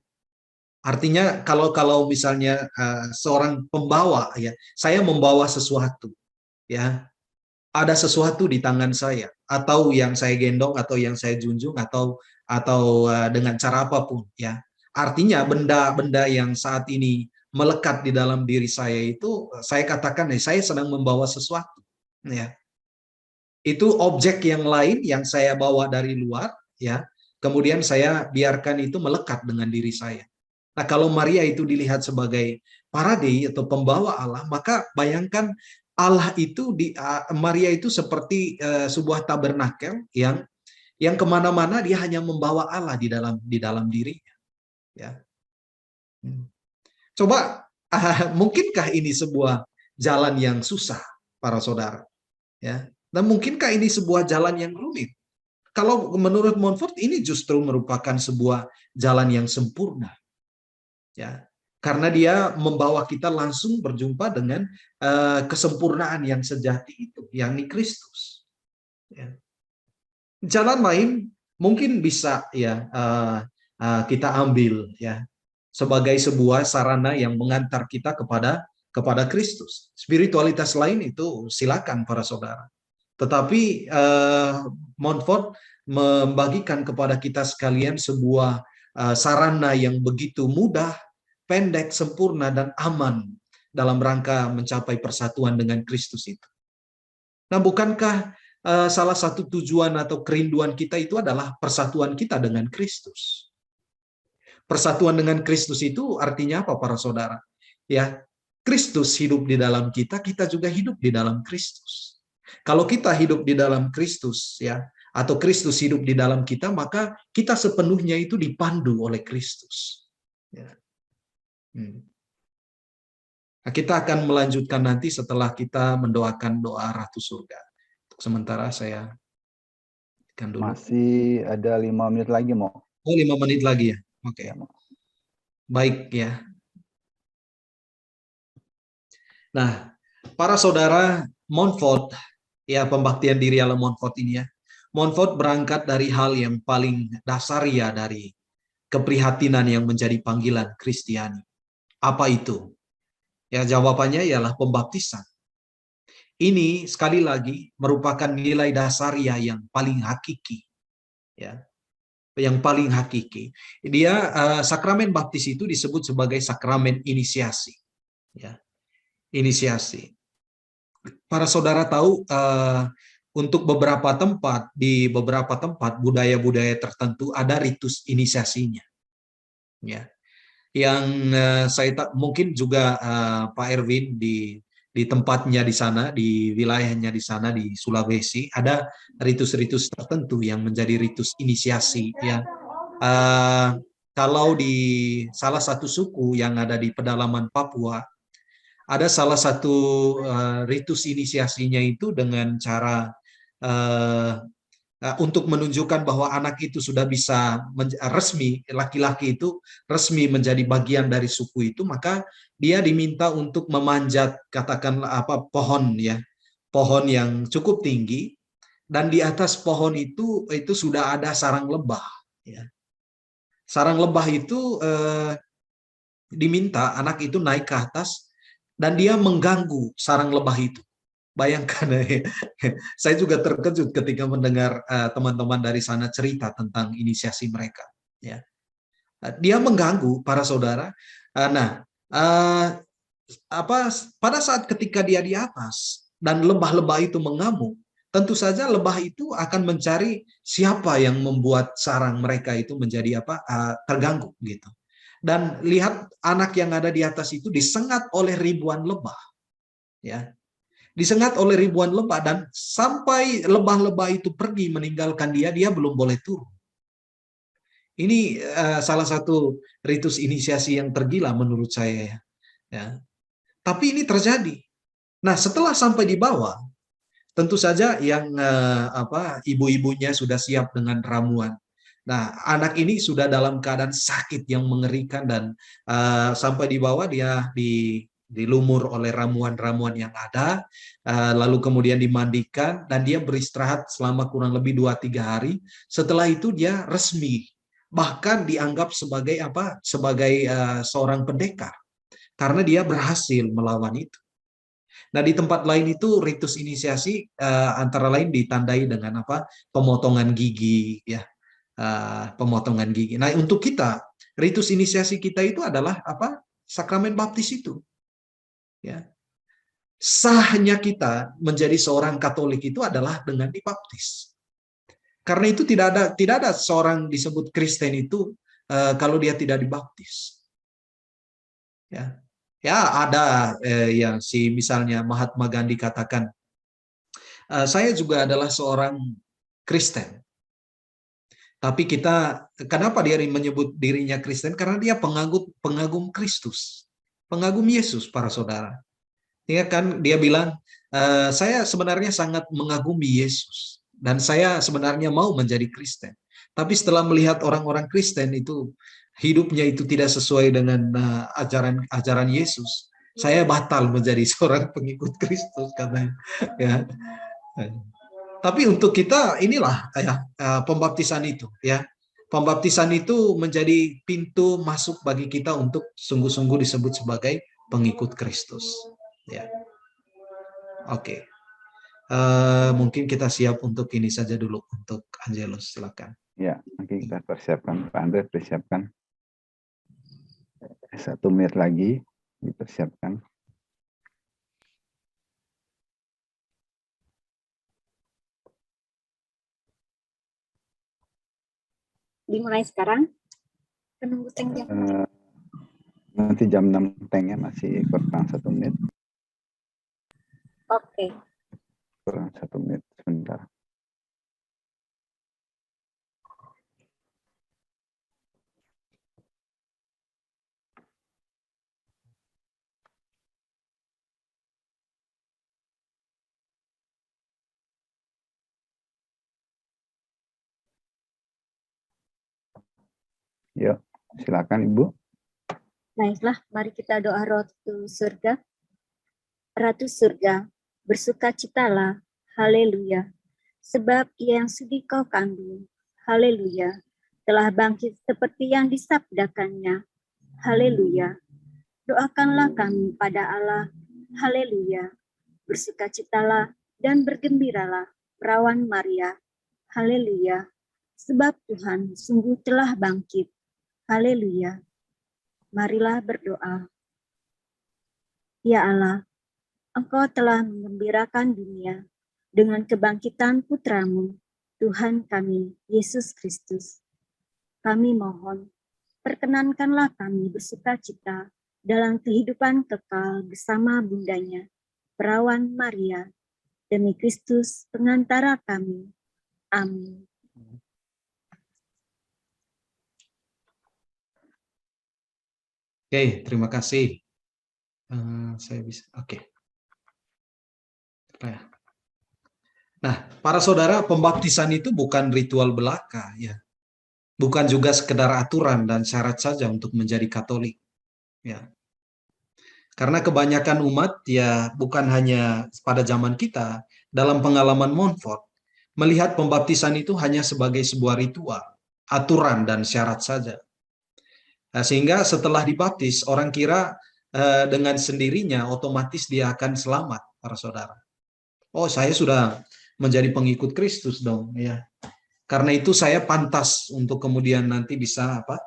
S9: Artinya kalau misalnya seorang pembawa, ya, saya membawa sesuatu, ya, ada sesuatu di tangan saya, atau yang saya gendong, atau yang saya junjung, atau dengan cara apapun, ya. Artinya benda-benda yang saat ini melekat di dalam diri saya itu, saya katakan, saya sedang membawa sesuatu, ya. Itu objek yang lain yang saya bawa dari luar, ya. Kemudian saya biarkan itu melekat dengan diri saya. Nah, kalau Maria itu dilihat sebagai paradei atau pembawa Allah, maka bayangkan Allah itu Maria itu seperti sebuah tabernakel yang kemana-mana dia hanya membawa Allah di dalam dirinya. Ya. Coba, mungkinkah ini sebuah jalan yang susah, para saudara? Ya. Dan mungkinkah ini sebuah jalan yang rumit? Kalau menurut Montfort ini justru merupakan sebuah jalan yang sempurna. Ya, karena dia membawa kita langsung berjumpa dengan kesempurnaan yang sejati itu, yakni Kristus. Ya. Jalan lain mungkin bisa, ya, kita ambil, ya, sebagai sebuah sarana yang mengantar kita kepada Kristus. Spiritualitas lain itu silakan, para saudara. Tetapi Montfort membagikan kepada kita sekalian sebuah sarana yang begitu mudah, pendek, sempurna, dan aman dalam rangka mencapai persatuan dengan Kristus itu. Nah, bukankah salah satu tujuan atau kerinduan kita itu adalah persatuan kita dengan Kristus? Persatuan dengan Kristus itu artinya apa, para saudara? Ya, Kristus hidup di dalam kita, kita juga hidup di dalam Kristus. Kalau kita hidup di dalam Kristus, ya, atau Kristus hidup di dalam kita, maka kita sepenuhnya itu dipandu oleh Kristus. Ya. Nah, kita akan melanjutkan nanti setelah kita mendoakan doa Ratu Surga. Untuk sementara saya akan dulu.
S1: Masih ada 5 menit lagi, Mo.
S9: Oh, 5 menit lagi, ya. Oke. Ya, baik, ya. Nah, para saudara, Montfort, ya, pembaktian diri ala Montfort ini, ya. Montfort berangkat dari hal yang paling dasar, ya, dari keprihatinan yang menjadi panggilan Kristiani. Apa itu? Ya, jawabannya ialah pembaptisan. Ini sekali lagi merupakan nilai dasar, ya, yang paling hakiki. Ya. Yang paling hakiki. Dia sakramen baptis itu disebut sebagai sakramen inisiasi. Ya. Inisiasi. Para saudara tahu untuk beberapa tempat, di beberapa tempat budaya-budaya tertentu ada ritus inisiasinya. Ya. Yang mungkin juga Pak Erwin di tempatnya di sana, di wilayahnya di sana di Sulawesi, ada ritus-ritus tertentu yang menjadi ritus inisiasi, ya. Kalau di salah satu suku yang ada di pedalaman Papua, ada salah satu ritus inisiasinya itu dengan cara untuk menunjukkan bahwa anak itu sudah bisa resmi, laki-laki itu resmi menjadi bagian dari suku itu, maka dia diminta untuk memanjat, katakanlah pohon, ya, pohon yang cukup tinggi, dan di atas pohon itu sudah ada sarang lebah, ya. Sarang lebah itu diminta anak itu naik ke atas dan dia mengganggu sarang lebah itu. Bayangkan, saya juga terkejut ketika mendengar teman-teman dari sana cerita tentang inisiasi mereka. Ya, dia mengganggu para saudara. Pada saat ketika dia di atas dan lebah-lebah itu mengamuk, tentu saja lebah itu akan mencari siapa yang membuat sarang mereka itu menjadi terganggu gitu. Dan lihat anak yang ada di atas itu disengat oleh ribuan lebah, ya. Disengat oleh ribuan lebah, dan sampai lebah-lebah itu pergi meninggalkan dia belum boleh turun. Ini salah satu ritus inisiasi yang tergila menurut saya, ya. Tapi ini terjadi. Nah, setelah sampai di bawah, tentu saja yang ibu-ibunya sudah siap dengan ramuan. Nah, anak ini sudah dalam keadaan sakit yang mengerikan, dan sampai di bawah dia dilumur oleh ramuan-ramuan yang ada, lalu kemudian dimandikan, dan dia beristirahat selama kurang lebih 2-3 hari. Setelah itu dia resmi, bahkan dianggap sebagai seorang pendekar, karena dia berhasil melawan itu. Nah, di tempat lain itu ritus inisiasi antara lain ditandai dengan pemotongan gigi, ya, pemotongan gigi. Nah, untuk kita ritus inisiasi kita itu adalah sakramen baptis itu. Ya. Sahnya kita menjadi seorang Katolik itu adalah dengan dibaptis. Karena itu tidak ada seorang disebut Kristen itu kalau dia tidak dibaptis. Ya. Ya, ada yang misalnya Mahatma Gandhi katakan, saya juga adalah seorang Kristen. Tapi kenapa dia menyebut dirinya Kristen? Karena dia pengagum Kristus, pengagum Yesus, para saudara. Ya kan, dia bilang, saya sebenarnya sangat mengagumi Yesus, dan saya sebenarnya mau menjadi Kristen. Tapi setelah melihat orang-orang Kristen itu hidupnya itu tidak sesuai dengan ajaran Yesus, saya batal menjadi seorang pengikut Kristus, katanya. Ya. Tapi untuk kita inilah pembaptisan itu, ya. Pembaptisan itu menjadi pintu masuk bagi kita untuk sungguh-sungguh disebut sebagai pengikut Kristus. Ya, oke. Mungkin kita siap untuk ini saja dulu untuk Angelus, silakan.
S1: Ya, mungkin kita persiapkan, Pak Andre persiapkan 1 menit lagi dipersiapkan.
S5: Dimulai sekarang. Penunggu tank jam.
S1: Nanti jam 6 tanknya masih kurang 1 menit.
S5: Oke.
S1: Kurang 1 menit sebentar. Yuk, silakan Ibu.
S5: Baiklah, mari kita doa Ratu Surga. Ratu Surga, bersukacitalah, haleluya. Sebab Ia yang sudi Kau kandung, haleluya, telah bangkit seperti yang disabdakannya, haleluya. Doakanlah kami pada Allah, haleluya. Bersukacitalah dan bergembiralah, perawan Maria, haleluya. Sebab Tuhan sungguh telah bangkit, haleluya. Marilah berdoa. Ya Allah, Engkau telah menggembirakan dunia dengan kebangkitan Putramu, Tuhan kami, Yesus Kristus. Kami mohon, perkenankanlah kami bersukacita dalam kehidupan kekal bersama bundanya, perawan Maria, demi Kristus pengantara kami. Amin.
S9: Oke, terima kasih. Saya bisa, oke. Nah, para saudara, pembaptisan itu bukan ritual belaka, ya. Bukan juga sekedar aturan dan syarat saja untuk menjadi Katolik, ya. Karena kebanyakan umat, ya, bukan hanya pada zaman kita, dalam pengalaman Montfort, melihat pembaptisan itu hanya sebagai sebuah ritual, aturan dan syarat saja. Nah, sehingga setelah dibaptis, orang kira dengan sendirinya otomatis dia akan selamat, para saudara. Oh, saya sudah menjadi pengikut Kristus dong, ya. Karena itu saya pantas untuk kemudian nanti bisa apa?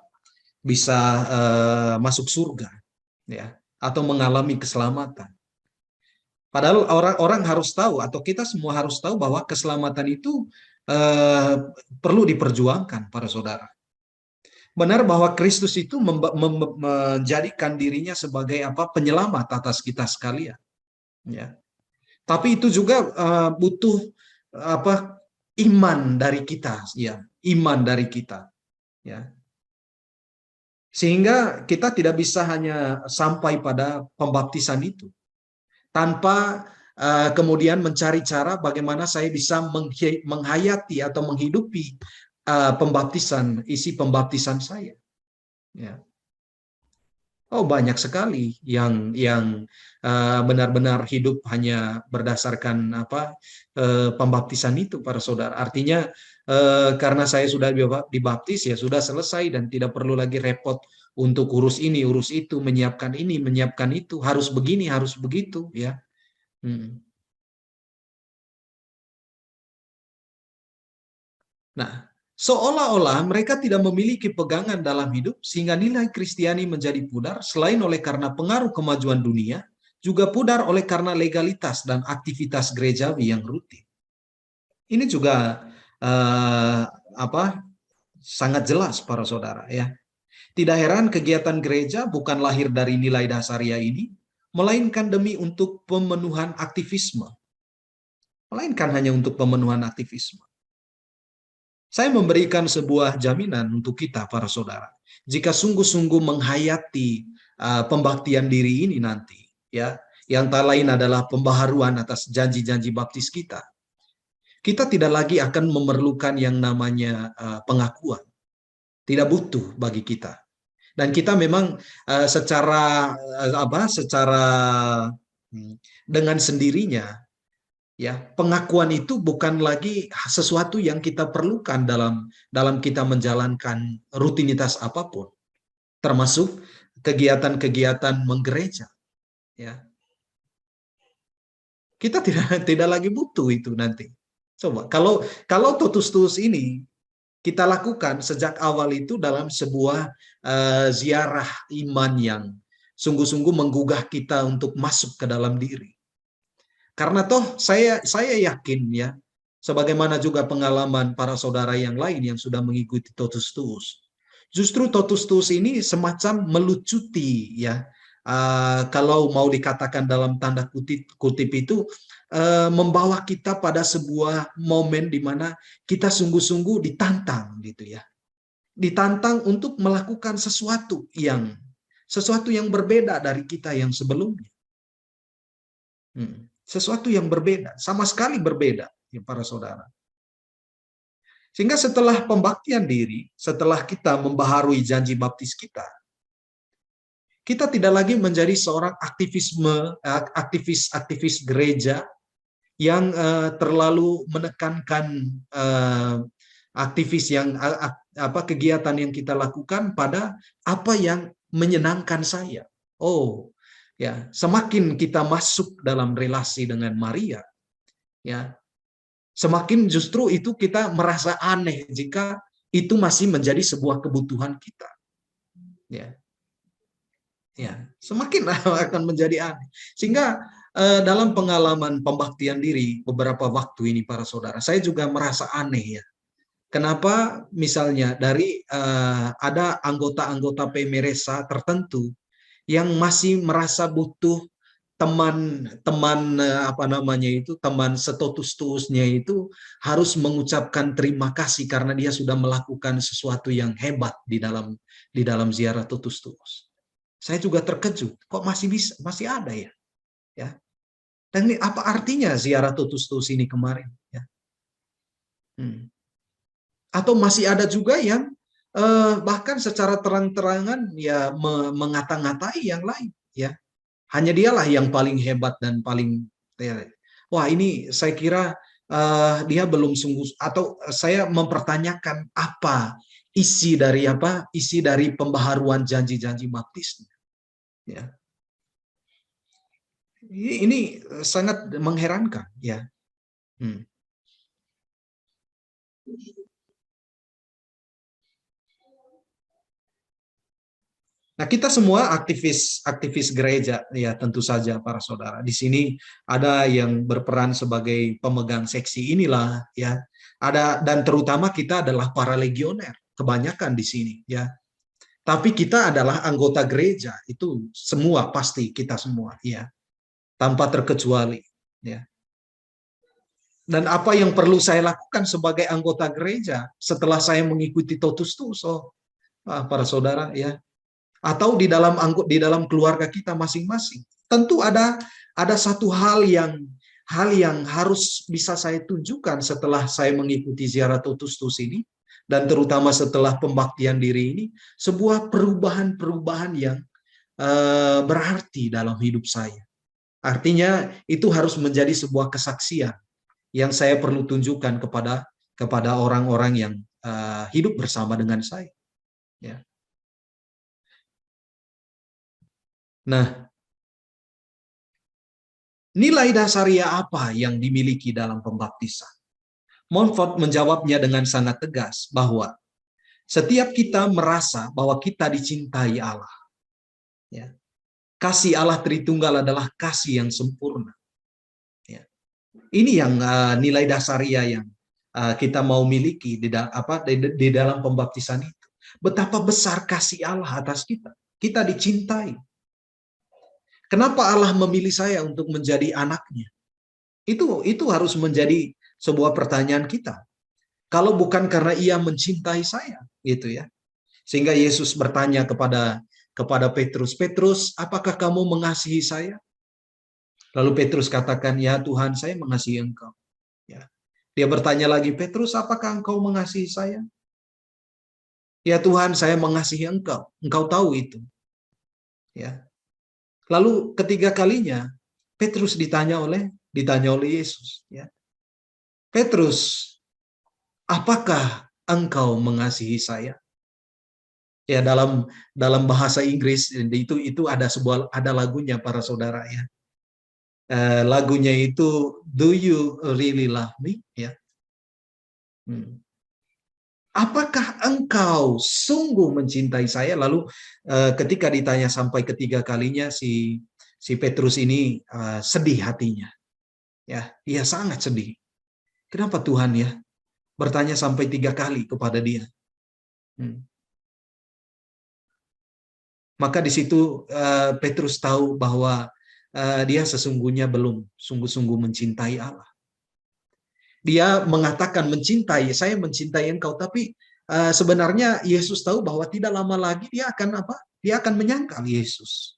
S9: Bisa masuk surga, ya, atau mengalami keselamatan. Padahal orang-orang harus tahu, atau kita semua harus tahu bahwa keselamatan itu perlu diperjuangkan, para saudara. Benar bahwa Kristus itu menjadikan dirinya sebagai apa? Penyelamat atas kita sekalian, ya. Tapi itu juga butuh apa? Iman dari kita, ya, iman dari kita, ya. Sehingga kita tidak bisa hanya sampai pada pembaptisan itu tanpa kemudian mencari cara bagaimana saya bisa menghayati atau menghidupi pembaptisan, isi pembaptisan saya. Ya. Oh, banyak sekali yang benar-benar hidup hanya berdasarkan apa pembaptisan itu, para saudara. Artinya karena saya sudah dibaptis, ya sudah selesai dan tidak perlu lagi repot untuk urus ini, urus itu, menyiapkan ini, menyiapkan itu, harus begini, harus begitu, ya. Nah, seolah-olah mereka tidak memiliki pegangan dalam hidup sehingga nilai Kristiani menjadi pudar selain oleh karena pengaruh kemajuan dunia, juga pudar oleh karena legalitas dan aktivitas gerejawi yang rutin. Ini juga sangat jelas, para saudara, ya. Tidak heran kegiatan gereja bukan lahir dari nilai dasaria ini, melainkan demi untuk pemenuhan aktivisme. Melainkan hanya untuk pemenuhan aktivisme. Saya memberikan sebuah jaminan untuk kita, para saudara. Jika sungguh-sungguh menghayati pembaktian diri ini nanti, ya, yang tak lain adalah pembaharuan atas janji-janji baptis kita. Kita tidak lagi akan memerlukan yang namanya pengakuan. Tidak butuh bagi kita. Dan kita memang secara dengan sendirinya, ya, pengakuan itu bukan lagi sesuatu yang kita perlukan dalam kita menjalankan rutinitas apapun, termasuk kegiatan-kegiatan menggereja, ya. Kita tidak lagi butuh itu nanti. Coba kalau totus tuus ini kita lakukan sejak awal itu dalam sebuah ziarah iman yang sungguh-sungguh menggugah kita untuk masuk ke dalam diri. Karena toh saya yakin, ya, sebagaimana juga pengalaman para saudara yang lain yang sudah mengikuti totus tuus. Justru totus tuus ini semacam melucuti, ya, kalau mau dikatakan dalam tanda kutip itu membawa kita pada sebuah momen di mana kita sungguh-sungguh ditantang, gitu, ya. Ditantang untuk melakukan sesuatu yang berbeda dari kita yang sebelumnya. Sesuatu yang berbeda, sama sekali berbeda, ya, para saudara. Sehingga setelah pembaktian diri, setelah kita membaharui janji baptis kita tidak lagi menjadi seorang aktivis gereja yang terlalu menekankan kegiatan yang kita lakukan pada apa yang menyenangkan saya. Oh, ya, semakin kita masuk dalam relasi dengan Maria, ya, semakin justru itu kita merasa aneh jika itu masih menjadi sebuah kebutuhan kita, ya, ya, semakin akan menjadi aneh. Sehingga dalam pengalaman pembaktian diri beberapa waktu ini, para saudara, saya juga merasa aneh, ya. Kenapa misalnya dari ada anggota-anggota Pemeresa tertentu yang masih merasa butuh teman setotus-tuusnya itu harus mengucapkan terima kasih karena dia sudah melakukan sesuatu yang hebat di dalam ziarah totus tuus. Saya juga terkejut, kok masih ada, ya. Ya. Dan ini apa artinya ziarah totus tuus ini kemarin, ya? Atau masih ada juga yang bahkan secara terang-terangan, ya, mengata-ngatai yang lain, ya. Hanya dialah yang paling hebat dan paling, ya. Wah, ini saya kira dia belum sungguh, atau saya mempertanyakan apa isi dari pembaharuan janji-janji baptisnya, ya. Ini sangat mengherankan, ya. Nah, kita semua aktivis gereja, ya tentu saja para saudara. Di sini ada yang berperan sebagai pemegang seksi inilah, ya. Ada, dan terutama kita adalah para legioner, kebanyakan di sini, ya. Tapi kita adalah anggota gereja, itu semua pasti kita semua, ya. Tanpa terkecuali, ya. Dan apa yang perlu saya lakukan sebagai anggota gereja setelah saya mengikuti totus tuus, para saudara, ya. Atau di dalam keluarga kita masing-masing. Tentu ada satu hal yang harus bisa saya tunjukkan setelah saya mengikuti ziarah totus tuus ini, dan terutama setelah pembaktian diri ini, sebuah perubahan yang berarti dalam hidup saya. Artinya itu harus menjadi sebuah kesaksian yang saya perlu tunjukkan kepada orang-orang yang hidup bersama dengan saya. Ya. Nah, nilai dasariah apa yang dimiliki dalam pembaptisan? Montfort menjawabnya dengan sangat tegas bahwa setiap kita merasa bahwa kita dicintai Allah. Ya. Kasih Allah Tritunggal adalah kasih yang sempurna. Ya. Ini yang nilai dasariah yang kita mau miliki di dalam pembaptisan itu. Betapa besar kasih Allah atas kita. Kita dicintai. Kenapa Allah memilih saya untuk menjadi anaknya? Itu harus menjadi sebuah pertanyaan kita. Kalau bukan karena Ia mencintai saya, gitu ya. Sehingga Yesus bertanya kepada Petrus, Petrus, apakah kamu mengasihi saya? Lalu Petrus katakan, ya Tuhan, saya mengasihi engkau. Ya. Dia bertanya lagi, Petrus, apakah engkau mengasihi saya? Ya Tuhan, saya mengasihi engkau. Engkau tahu itu. Ya. Lalu ketiga kalinya Petrus ditanya oleh Yesus, ya. Petrus, apakah engkau mengasihi saya? Ya, dalam bahasa Inggris itu ada lagunya para saudara, ya. Lagunya itu Do You Really Love Me? Ya. Apakah engkau sungguh mencintai saya? Lalu ketika ditanya sampai ketiga kalinya, si Petrus ini sedih hatinya. Ya, ia sangat sedih. Kenapa Tuhan ya bertanya sampai 3 kali kepada dia? Maka di situ Petrus tahu bahwa dia sesungguhnya belum sungguh-sungguh mencintai Allah. Dia mengatakan mencintai, saya mencintai engkau, tapi sebenarnya Yesus tahu bahwa tidak lama lagi dia akan menyangkal Yesus.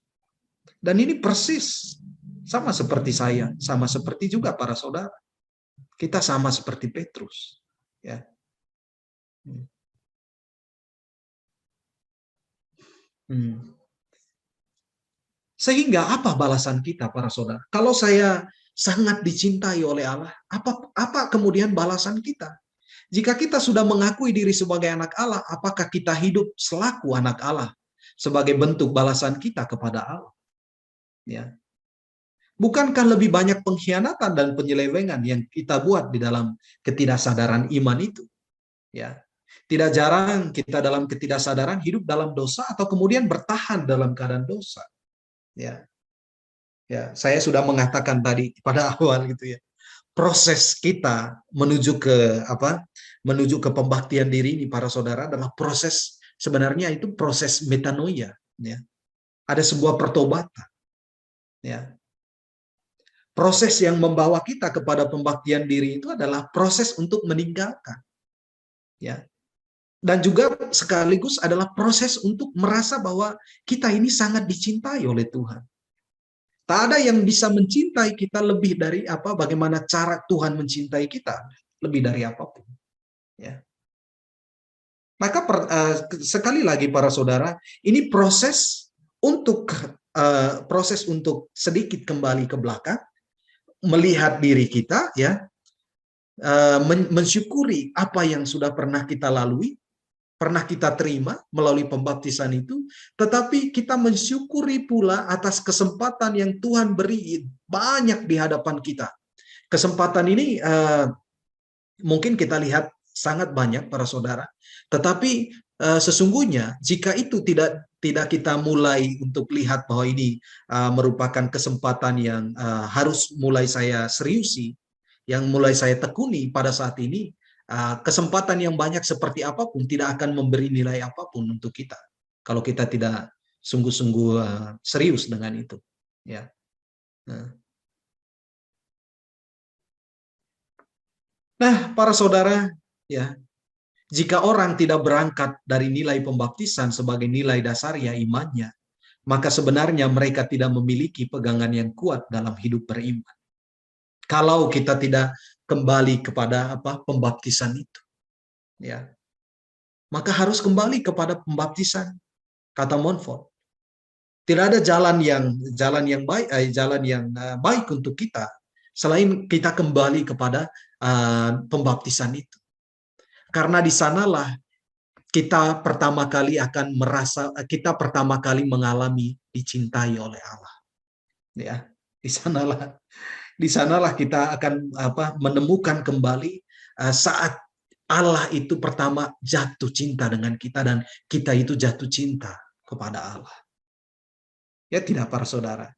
S9: Dan ini persis sama seperti saya, sama seperti juga para saudara. Kita sama seperti Petrus, ya. Sehingga apa balasan kita para saudara? Kalau saya sangat dicintai oleh Allah, apa kemudian balasan kita? Jika kita sudah mengakui diri sebagai anak Allah, apakah kita hidup selaku anak Allah sebagai bentuk balasan kita kepada Allah? Ya. Bukankah lebih banyak pengkhianatan dan penyelewengan yang kita buat di dalam ketidaksadaran iman itu? Ya. Tidak jarang kita dalam ketidaksadaran hidup dalam dosa atau kemudian bertahan dalam keadaan dosa. Ya. Ya, saya sudah mengatakan tadi pada awal gitu ya. Proses kita menuju ke pembaktian diri ini para saudara adalah proses, sebenarnya itu proses metanoia, ya. Ada sebuah pertobatan. Ya. Proses yang membawa kita kepada pembaktian diri itu adalah proses untuk meninggalkan. Ya. Dan juga sekaligus adalah proses untuk merasa bahwa kita ini sangat dicintai oleh Tuhan. Tak ada yang bisa mencintai kita lebih dari bagaimana cara Tuhan mencintai kita, lebih dari apapun. Ya. Maka sekali lagi para saudara, ini proses untuk sedikit kembali ke belakang, melihat diri kita, ya, mensyukuri apa yang sudah pernah kita lalui, pernah kita terima melalui pembaptisan itu, tetapi kita mensyukuri pula atas kesempatan yang Tuhan beri banyak di hadapan kita. Kesempatan ini mungkin kita lihat sangat banyak para saudara, tetapi sesungguhnya jika itu tidak kita mulai untuk lihat bahwa ini merupakan kesempatan yang harus mulai saya seriusi, yang mulai saya tekuni pada saat ini, kesempatan yang banyak seperti apapun tidak akan memberi nilai apapun untuk kita kalau kita tidak sungguh-sungguh serius dengan itu, ya. Nah, para saudara, ya, jika orang tidak berangkat dari nilai pembaptisan sebagai nilai dasar ya imannya, maka sebenarnya mereka tidak memiliki pegangan yang kuat dalam hidup beriman. Kalau kita tidak kembali kepada pembaptisan itu, ya, maka harus kembali kepada pembaptisan, kata Montfort. Tidak ada jalan yang baik untuk kita selain kita kembali kepada pembaptisan itu. Karena di sanalah kita pertama kali mengalami dicintai oleh Allah. Ya, di sanalah kita akan menemukan kembali saat Allah itu pertama jatuh cinta dengan kita dan kita itu jatuh cinta kepada Allah. Ya tidak para saudara.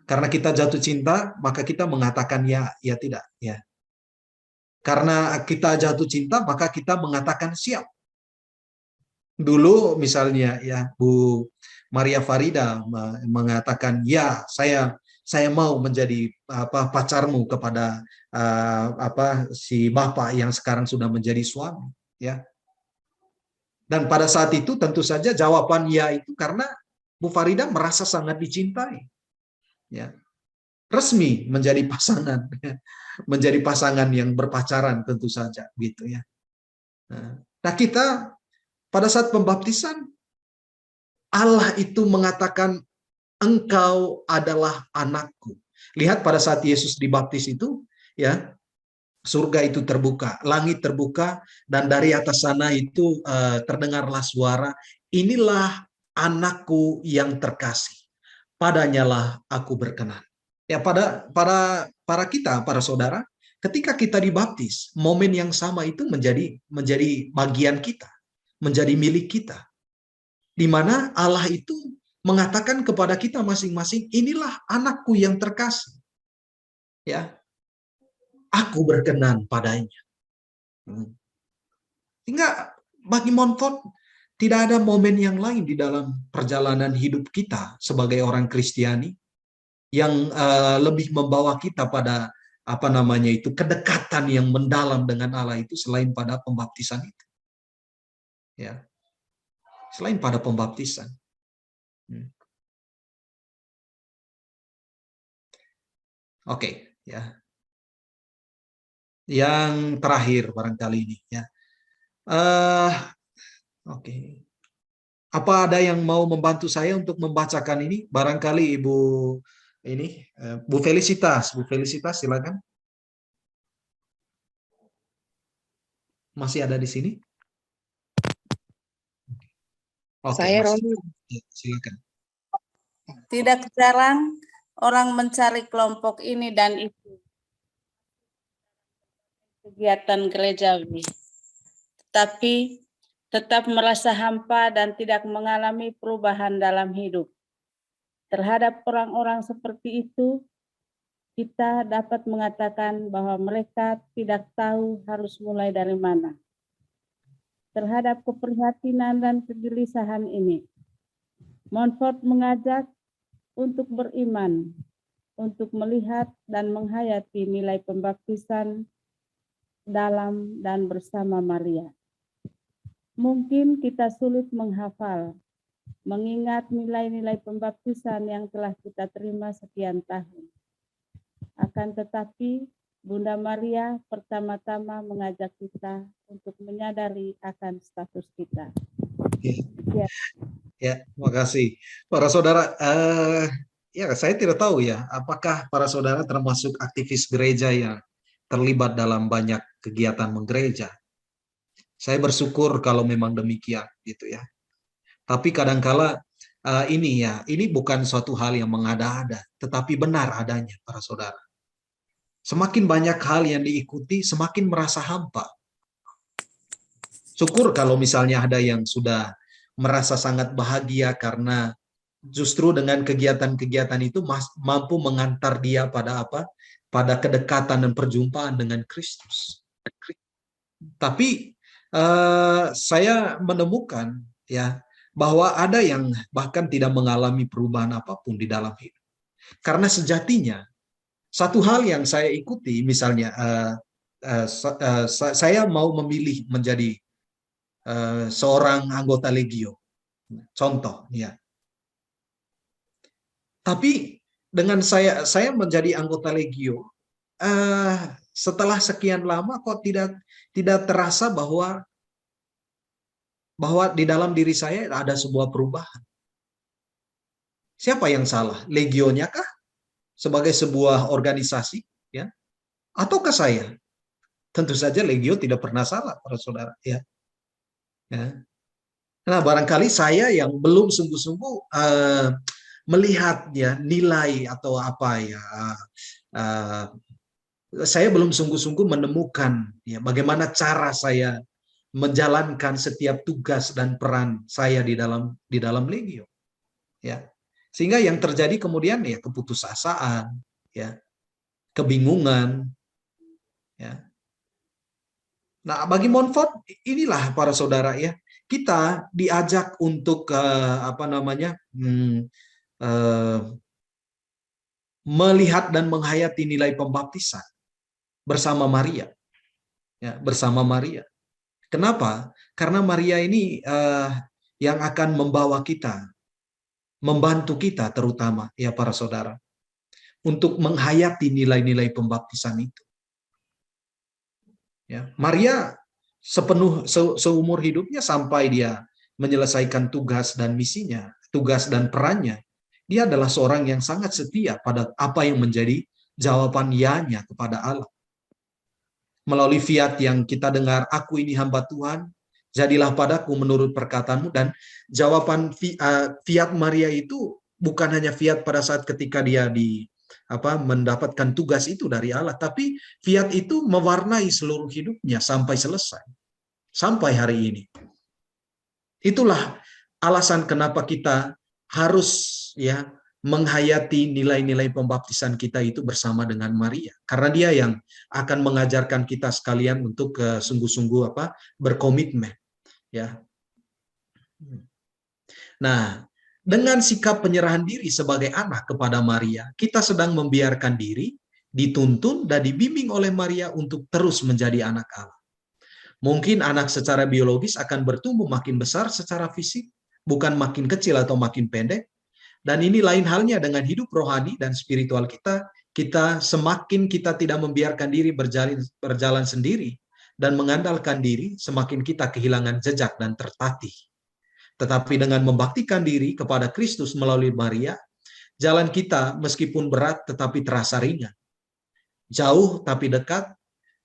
S9: Karena kita jatuh cinta, maka kita mengatakan ya tidak, ya. Karena kita jatuh cinta, maka kita mengatakan siap. Dulu misalnya ya Bu Maria Farida mengatakan ya saya mau menjadi pacarmu kepada si bapak yang sekarang sudah menjadi suami, ya. Dan pada saat itu tentu saja jawaban ya itu karena Bu Farida merasa sangat dicintai, ya. Resmi menjadi pasangan, menjadi pasangan yang berpacaran tentu saja, gitu ya. Nah kita pada saat pembaptisan Allah itu mengatakan engkau adalah anakku. Lihat pada saat Yesus dibaptis itu, ya, surga itu terbuka, langit terbuka, dan dari atas sana itu terdengarlah suara, inilah anakku yang terkasih, padanyalah aku berkenan. Ya, para kita, para saudara, ketika kita dibaptis, momen yang sama itu menjadi bagian kita, menjadi milik kita, di mana Allah itu mengatakan kepada kita masing-masing, inilah anakku yang terkasih, ya, aku berkenan padanya. Sehingga bagi Montfort tidak ada momen yang lain di dalam perjalanan hidup kita sebagai orang Kristiani yang lebih membawa kita pada kedekatan yang mendalam dengan Allah itu selain pada pembaptisan itu, ya, selain pada pembaptisan. Oke, ya. Yang terakhir barangkali ini, ya. Oke. Apa ada yang mau membantu saya untuk membacakan ini? Barangkali Bu Felicitas, silakan. Masih ada di sini? Oke,
S11: saya Romi.
S9: Ya, silakan.
S11: Tidak jarang orang mencari kelompok ini dan itu kegiatan gerejawi, tetapi tetap merasa hampa dan tidak mengalami perubahan dalam hidup. Terhadap orang-orang seperti itu, kita dapat mengatakan bahwa mereka tidak tahu harus mulai dari mana. Terhadap keprihatinan dan kegelisahan ini, Montfort mengajak untuk beriman, untuk melihat dan menghayati nilai pembaptisan dalam dan bersama Maria. Mungkin kita sulit menghafal, mengingat nilai-nilai pembaptisan yang telah kita terima sekian tahun. Akan tetapi, Bunda Maria pertama-tama mengajak kita untuk menyadari akan status kita.
S9: Ya, terima kasih. Para saudara, ya saya tidak tahu ya, apakah para saudara termasuk aktivis gereja yang terlibat dalam banyak kegiatan menggereja. Saya bersyukur kalau memang demikian gitu ya. Tapi kadangkala ini bukan suatu hal yang mengada-ada, tetapi benar adanya para saudara. Semakin banyak hal yang diikuti, semakin merasa hampa. Syukur kalau misalnya ada yang sudah merasa sangat bahagia karena justru dengan kegiatan-kegiatan itu mampu mengantar dia pada apa? Pada kedekatan dan perjumpaan dengan Kristus. Tapi saya menemukan ya bahwa ada yang bahkan tidak mengalami perubahan apapun di dalam hidup. Karena sejatinya satu hal yang saya ikuti, misalnya saya mau memilih menjadi seorang anggota Legio, contoh ya. Tapi dengan saya menjadi anggota Legio, setelah sekian lama kok tidak terasa bahwa di dalam diri saya ada sebuah perubahan. Siapa yang salah? Legionya kah? Sebagai sebuah organisasi, ya? Ataukah saya? Tentu saja Legio tidak pernah salah, para saudara, ya. Nah, barangkali saya yang belum sungguh-sungguh melihat ya nilai atau apa ya, saya belum sungguh-sungguh menemukan ya bagaimana cara saya menjalankan setiap tugas dan peran saya di dalam Legio, ya. Sehingga yang terjadi kemudian ya keputusasaan, ya, kebingungan, ya. Nah, bagi Montfort inilah para saudara ya, kita diajak untuk melihat dan menghayati nilai pembaptisan bersama Maria, ya, bersama Maria. Kenapa? Karena Maria ini yang akan membawa kita, membantu kita terutama ya para saudara, untuk menghayati nilai-nilai pembaptisan itu. Ya, Maria seumur hidupnya sampai dia menyelesaikan tugas dan misinya, tugas dan perannya, dia adalah seorang yang sangat setia pada apa yang menjadi jawaban ya-nya kepada Allah. Melalui fiat yang kita dengar, aku ini hamba Tuhan, jadilah padaku menurut perkataanmu, dan jawaban fiat Maria itu bukan hanya fiat pada saat ketika dia mendapatkan tugas itu dari Allah, tapi fiat itu mewarnai seluruh hidupnya sampai selesai, sampai hari ini. Itulah alasan kenapa kita harus ya menghayati nilai-nilai pembaptisan kita itu bersama dengan Maria, karena dia yang akan mengajarkan kita sekalian untuk sungguh-sungguh berkomitmen, ya. Nah, dengan sikap penyerahan diri sebagai anak kepada Maria, kita sedang membiarkan diri dituntun dan dibimbing oleh Maria untuk terus menjadi anak Allah. Mungkin anak secara biologis akan bertumbuh makin besar secara fisik, bukan makin kecil atau makin pendek. Dan ini lain halnya dengan hidup rohani dan spiritual kita. Semakin kita tidak membiarkan diri berjalan sendiri dan mengandalkan diri, semakin kita kehilangan jejak dan tertatih. Tetapi dengan membaktikan diri kepada Kristus melalui Maria, jalan kita meskipun berat tetapi terasa ringan. Jauh tapi dekat,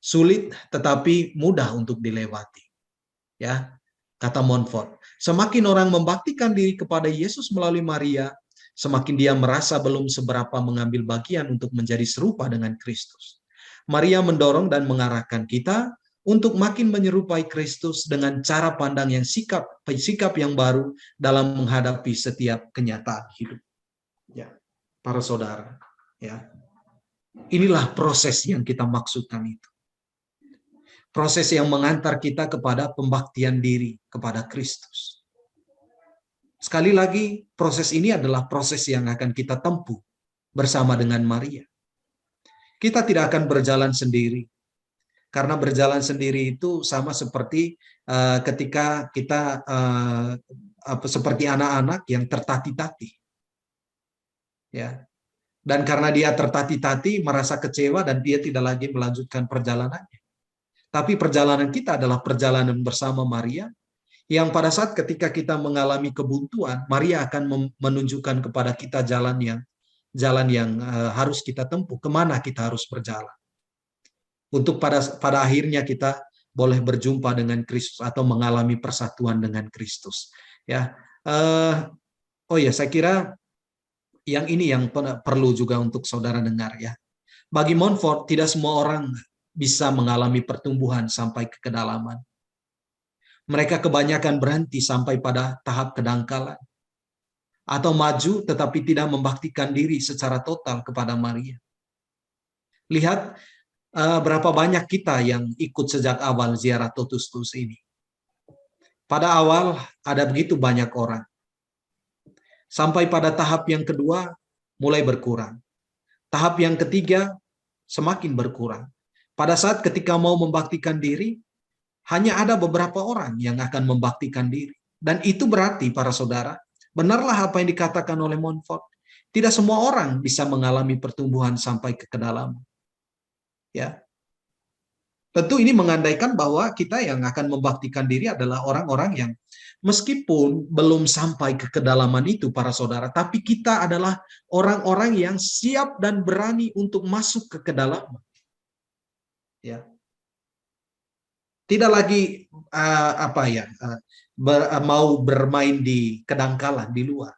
S9: sulit tetapi mudah untuk dilewati. Ya, kata Montfort, semakin orang membaktikan diri kepada Yesus melalui Maria, semakin dia merasa belum seberapa mengambil bagian untuk menjadi serupa dengan Kristus. Maria mendorong dan mengarahkan kita untuk makin menyerupai Kristus dengan cara pandang yang sikap yang baru dalam menghadapi setiap kenyataan hidup. Ya, para saudara, ya. Inilah proses yang kita maksudkan itu. Proses yang mengantar kita kepada pembaktian diri kepada Kristus. Sekali lagi, proses ini adalah proses yang akan kita tempuh bersama dengan Maria. Kita tidak akan berjalan sendiri. Karena berjalan sendiri itu sama seperti ketika kita seperti anak-anak yang tertati-tati. Ya. Dan karena dia tertati-tati, merasa kecewa dan dia tidak lagi melanjutkan perjalanannya. Tapi perjalanan kita adalah perjalanan bersama Maria, yang pada saat ketika kita mengalami kebuntuan, Maria akan menunjukkan kepada kita jalan yang harus kita tempuh, kemana kita harus berjalan. Untuk pada akhirnya kita boleh berjumpa dengan Kristus atau mengalami persatuan dengan Kristus. Ya, oh ya, saya kira yang ini yang perlu juga untuk saudara dengar ya. Bagi Montfort, tidak semua orang bisa mengalami pertumbuhan sampai ke kedalaman. Mereka kebanyakan berhenti sampai pada tahap kedangkalan. Atau maju tetapi tidak membaktikan diri secara total kepada Maria. Lihat berapa banyak kita yang ikut sejak awal ziarah Totus Tuus ini. Pada awal ada begitu banyak orang. Sampai pada tahap yang kedua mulai berkurang. Tahap yang ketiga semakin berkurang. Pada saat ketika mau membaktikan diri, hanya ada beberapa orang yang akan membaktikan diri. Dan itu berarti para saudara, benarlah apa yang dikatakan oleh Montfort. Tidak semua orang bisa mengalami pertumbuhan sampai ke kedalaman. Ya. Tentu ini mengandaikan bahwa kita yang akan membaktikan diri adalah orang-orang yang meskipun belum sampai ke kedalaman itu para saudara, tapi kita adalah orang-orang yang siap dan berani untuk masuk ke kedalaman. Ya. Tidak lagi mau bermain di kedangkalan di luar.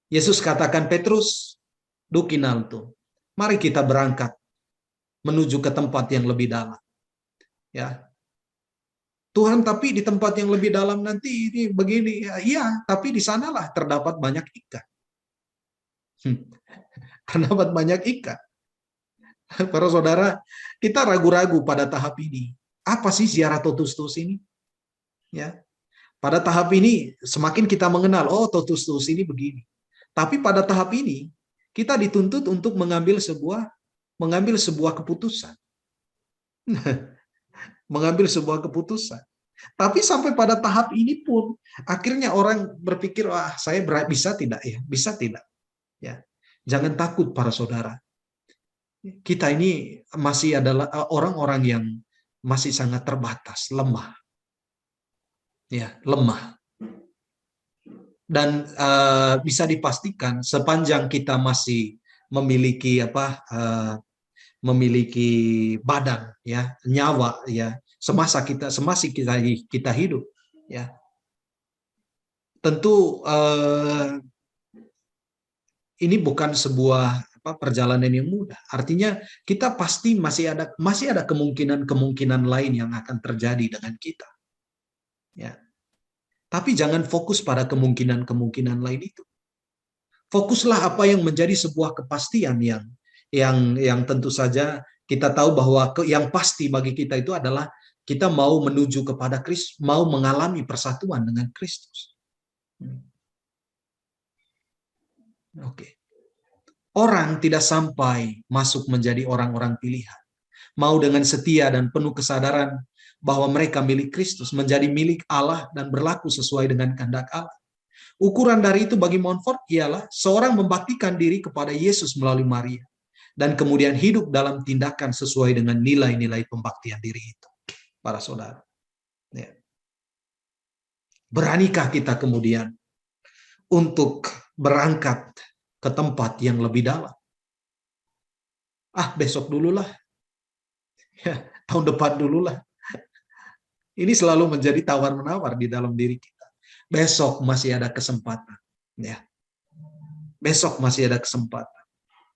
S9: Yesus katakan, Petrus, dukinalto, mari kita berangkat menuju ke tempat yang lebih dalam. Ya, Tuhan, tapi di tempat yang lebih dalam nanti ini begini. Iya, tapi di sanalah terdapat banyak ikan. Terdapat banyak ikan. Para saudara, kita ragu-ragu pada tahap ini. Apa sih ziarah Totus Tuus ini? Ya, pada tahap ini semakin kita mengenal, oh Totus Tuus ini begini. Tapi pada tahap ini kita dituntut untuk mengambil sebuah keputusan. Mengambil sebuah keputusan. Tapi sampai pada tahap ini pun akhirnya orang berpikir, wah saya bisa tidak ya? Bisa tidak? Ya. Jangan takut para saudara. Kita ini masih adalah orang-orang yang masih sangat terbatas, lemah. Ya, lemah. Dan bisa dipastikan sepanjang kita masih memiliki memiliki badan, ya, nyawa, ya, semasa kita hidup, ya, tentu ini bukan sebuah perjalanan yang mudah. Artinya kita pasti masih ada kemungkinan lain yang akan terjadi dengan kita, ya. Tapi jangan fokus pada kemungkinan lain itu. Fokuslah apa yang menjadi sebuah kepastian yang tentu saja kita tahu bahwa yang pasti bagi kita itu adalah kita mau menuju kepada Kristus, mau mengalami persatuan dengan Kristus. Oke. Orang tidak sampai masuk menjadi orang-orang pilihan. Mau dengan setia dan penuh kesadaran bahwa mereka milik Kristus, menjadi milik Allah dan berlaku sesuai dengan kehendak Allah. Ukuran dari itu bagi Montfort ialah seorang membaktikan diri kepada Yesus melalui Maria. Dan kemudian hidup dalam tindakan sesuai dengan nilai-nilai pembaktian diri itu, para saudara. Ya. Beranikah kita kemudian untuk berangkat ke tempat yang lebih dalam? Besok dululah. Ya, tahun depan dululah. Ini selalu menjadi tawar-menawar di dalam diri kita. Besok masih ada kesempatan. Ya. Besok masih ada kesempatan.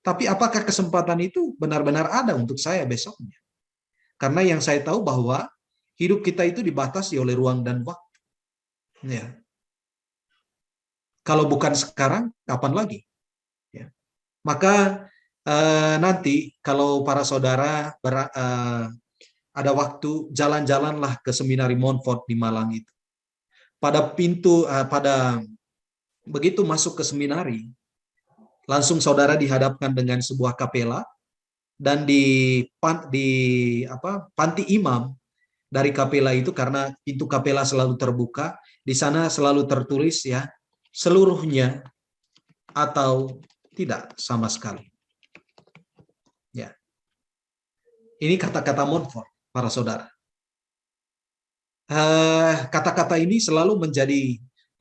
S9: Tapi apakah kesempatan itu benar-benar ada untuk saya besoknya? Karena yang saya tahu bahwa hidup kita itu dibatasi oleh ruang dan waktu. Ya. Kalau bukan sekarang, kapan lagi? Ya. Maka nanti kalau para saudara ada waktu, jalan-jalanlah ke Seminari Montfort di Malang itu. Pada begitu masuk ke seminari, langsung saudara dihadapkan dengan sebuah kapela, dan di panti imam dari kapela itu, karena pintu kapela selalu terbuka, di sana selalu tertulis ya, seluruhnya atau tidak sama sekali. Ya. Ini kata-kata Montfort, para saudara. Kata-kata ini selalu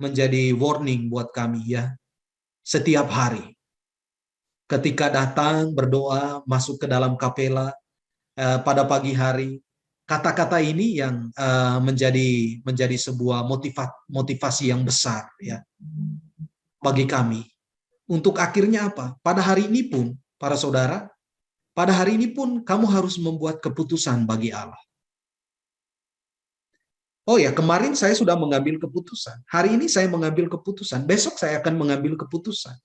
S9: menjadi warning buat kami ya, setiap hari. Ketika datang berdoa, masuk ke dalam kapela pada pagi hari, kata-kata ini yang menjadi sebuah motivasi yang besar ya bagi kami. Untuk akhirnya apa? Pada hari ini pun, para saudara, pada hari ini pun kamu harus membuat keputusan bagi Allah. Oh ya, kemarin saya sudah mengambil keputusan. Hari ini saya mengambil keputusan. Besok saya akan mengambil keputusan.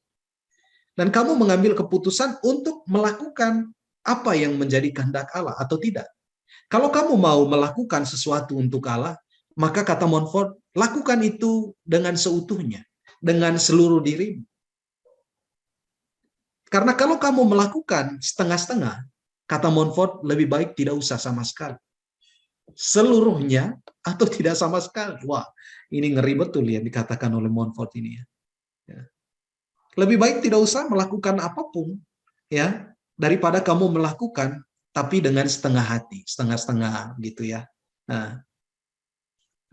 S9: Dan kamu mengambil keputusan untuk melakukan apa yang menjadi kehendak Allah atau tidak. Kalau kamu mau melakukan sesuatu untuk Allah, maka kata Montfort, lakukan itu dengan seutuhnya, dengan seluruh dirimu. Karena kalau kamu melakukan setengah-setengah, kata Montfort, lebih baik tidak usah sama sekali. Seluruhnya atau tidak sama sekali. Wah, ini ngeri betul ya dikatakan oleh Montfort ini ya. Lebih baik tidak usah melakukan apapun ya daripada kamu melakukan tapi dengan setengah hati, setengah-setengah gitu ya. Nah,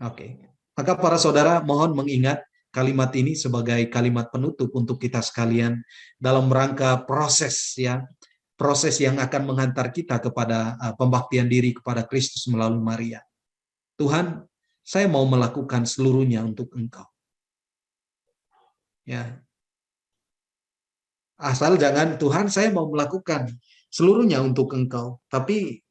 S9: oke. Maka para saudara mohon mengingat kalimat ini sebagai kalimat penutup untuk kita sekalian dalam rangka proses ya. Proses yang akan menghantar kita kepada pembaktian diri kepada Kristus melalui Maria. Tuhan, saya mau melakukan seluruhnya untuk Engkau. Ya. Asal jangan Tuhan, saya mau melakukan seluruhnya untuk Engkau, tapi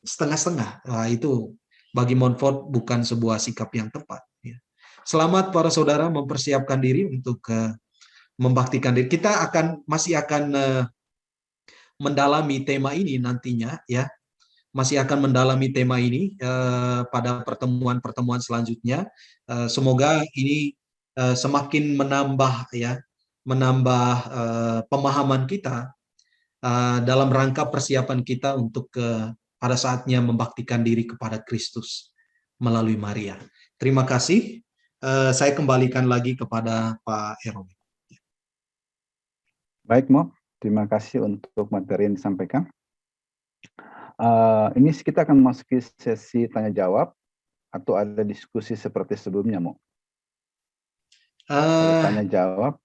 S9: setengah-setengah. Wah, itu bagi Montfort bukan sebuah sikap yang tepat. Ya. Selamat para saudara mempersiapkan diri untuk membaktikan diri. Kita masih akan mendalami tema ini nantinya ya, masih akan mendalami tema ini pada pertemuan-pertemuan selanjutnya. Semoga ini semakin menambah ya, menambah pemahaman kita dalam rangka persiapan kita untuk pada saatnya membaktikan diri kepada Kristus melalui Maria. Terima kasih. Saya kembalikan lagi kepada Pak Heron.
S1: Baik, Mo. Terima kasih untuk materi yang disampaikan. Ini kita akan memasuki sesi tanya jawab atau ada diskusi seperti sebelumnya, Mo? Tanya jawab.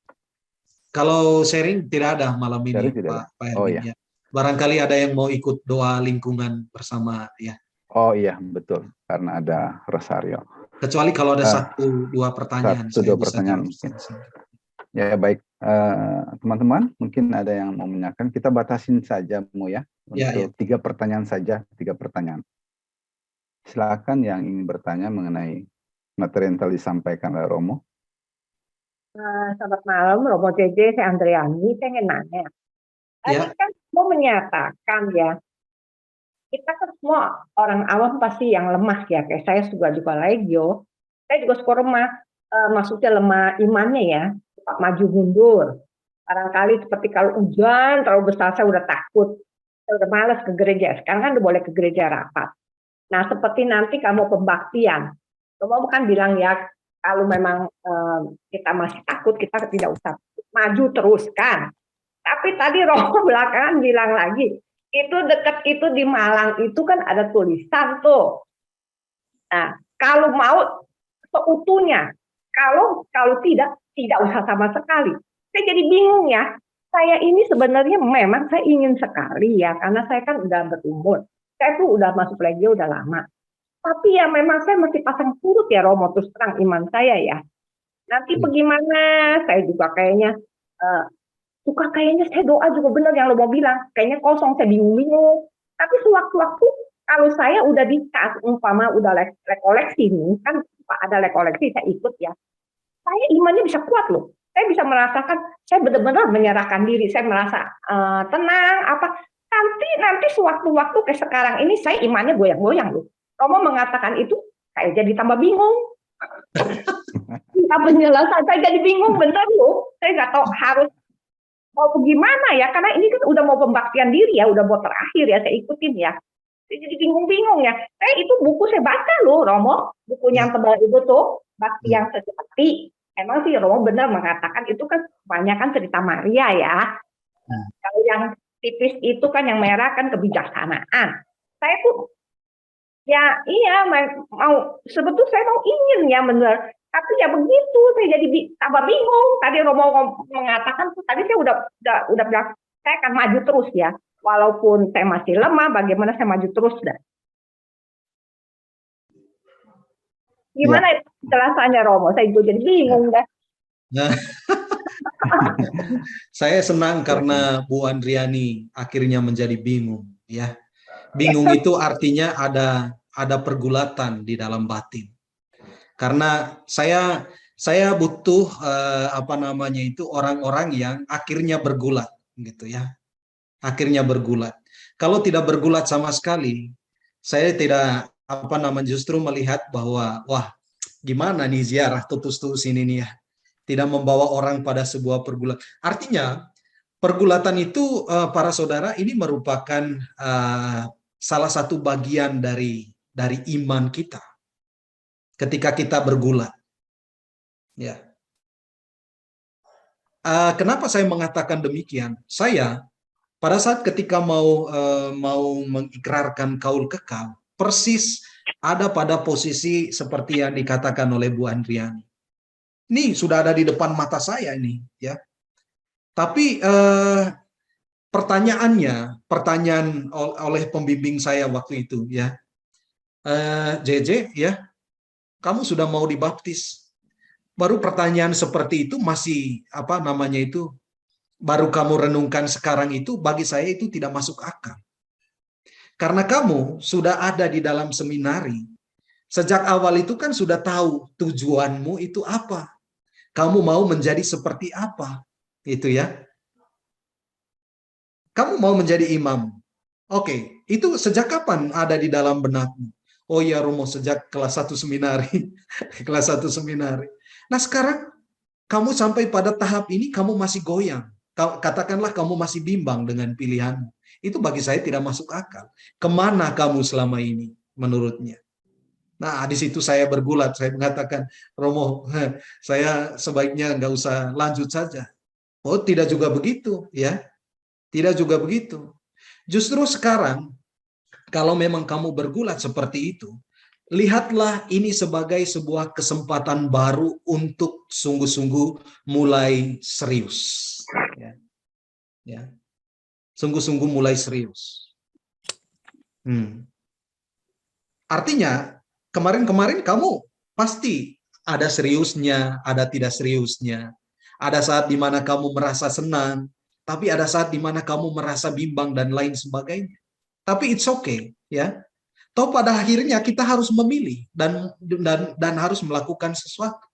S9: Kalau sharing tidak ada malam ini, Pak Erwin.
S1: Oh, iya.
S9: Ya. Barangkali ada yang mau ikut doa lingkungan bersama ya.
S1: Oh iya, betul. Karena ada rosario.
S9: Kecuali kalau ada satu dua pertanyaan.
S1: Satu dua pertanyaan mungkin. Ya baik, teman-teman, mungkin ada yang mau menanyakan. Kita batasin saja, Mo ya, untuk 3 pertanyaan saja, 3 pertanyaan. Silakan yang ingin bertanya mengenai materi yang telah disampaikan oleh Romo.
S12: Selamat malam, Romo JJ, saya Andriani. Saya ingin nanya. Tadi kan mau menyatakan ya, kita kan semua orang awam pasti yang lemah ya, kayak saya juga legio, saya juga suka lemah, maksudnya lemah imannya ya, suka maju mundur. Barangkali seperti kalau hujan terlalu besar, saya udah takut, saya udah malas ke gereja. Sekarang kan udah boleh ke gereja rapat. Nah, seperti nanti kamu pembaktian, kamu kan bilang ya, kalau memang kita masih takut, kita tidak usah maju teruskan. Tapi tadi Romo belakangan bilang lagi, itu dekat itu di Malang itu kan ada tulisan tuh. Nah, kalau mau seutuhnya, kalau tidak usah sama sekali. Saya jadi bingung ya. Saya ini sebenarnya memang saya ingin sekali ya, karena saya kan udah berumur. Saya tuh udah masuk legio udah lama. Tapi ya memang saya masih pasang surut ya Romo, terus terang iman saya ya. Nanti bagaimana? Saya juga kayaknya saya doa juga benar yang lo mau bilang. Kayaknya kosong, saya bingung-bingung. Tapi sewaktu-waktu kalau saya udah dikasih umpama udah rekoleksi nih, kan ada rekoleksi saya ikut ya. Saya imannya bisa kuat loh. Saya bisa merasakan saya benar-benar menyerahkan diri. Saya merasa tenang apa. Nanti sewaktu-waktu kayak sekarang ini saya imannya goyang-goyang loh. Romo mengatakan itu, saya jadi tambah bingung. Penjelasan saya jadi bingung bener loh. Saya nggak tahu harus mau bagaimana ya, karena ini kan udah mau pembaktian diri ya, udah mau terakhir ya, saya ikutin ya. Saya jadi bingung-bingung ya. Saya itu buku saya baca loh, Romo. Bukunya yang tebal itu tuh, Bakti yang Sejati. Emang sih Romo benar mengatakan itu kan kebanyakan cerita Maria ya. Kalau yang tipis itu kan yang merah kan kebijaksanaan. Saya tuh ya iya mau sebetulnya saya mau ingin ya benar, tapi ya begitu saya jadi tambah bingung. Tadi Romo mengatakan tuh tadi saya udah bilang saya akan maju terus ya, walaupun saya masih lemah, bagaimana saya maju terus dah. Gimana itu penjelasannya Romo? Saya juga jadi bingung dah.
S9: Nah, saya senang karena Bu Andriani akhirnya menjadi bingung, ya. Bingung itu artinya ada pergulatan di dalam batin. Karena saya butuh orang-orang yang akhirnya bergulat, gitu ya. Akhirnya bergulat. Kalau tidak bergulat sama sekali, saya tidak justru melihat bahwa wah, gimana nih ziarah tutus-tutus ini nih ya. Tidak membawa orang pada sebuah pergulatan. Artinya pergulatan itu para saudara ini merupakan salah satu bagian dari iman kita. Ketika kita bergulat. Ya. Kenapa saya mengatakan demikian? Saya pada saat ketika mau mengikrarkan kaul kekal, persis ada pada posisi seperti yang dikatakan oleh Bu Andriani. Ini sudah ada di depan mata saya ini, ya. Tapi pertanyaan oleh pembimbing saya waktu itu, ya, JJ, ya, kamu sudah mau dibaptis. Baru pertanyaan seperti itu masih baru kamu renungkan sekarang itu, bagi saya itu tidak masuk akal. Karena kamu sudah ada di dalam seminari, sejak awal itu kan sudah tahu tujuanmu itu apa. Kamu mau menjadi seperti apa? Itu ya. Kamu mau menjadi imam. Oke, itu sejak kapan ada di dalam benakmu? Oh ya Romo, sejak kelas 1 seminari. Kelas 1 seminari. Nah sekarang kamu sampai pada tahap ini kamu masih goyang. Katakanlah kamu masih bimbang dengan pilihanmu. Itu bagi saya tidak masuk akal. Kemana kamu selama ini menurutnya? Nah, di situ saya bergulat, saya mengatakan, Romo, saya sebaiknya nggak usah lanjut saja. Oh, tidak juga begitu, ya. Tidak juga begitu. Justru sekarang, kalau memang kamu bergulat seperti itu, lihatlah ini sebagai sebuah kesempatan baru untuk sungguh-sungguh mulai serius. Ya. Sungguh-sungguh mulai serius. Artinya, kemarin-kemarin kamu pasti ada seriusnya, ada tidak seriusnya. Ada saat di mana kamu merasa senang, tapi ada saat di mana kamu merasa bimbang dan lain sebagainya. Tapi it's okay, ya. Toh pada akhirnya kita harus memilih dan harus melakukan sesuatu.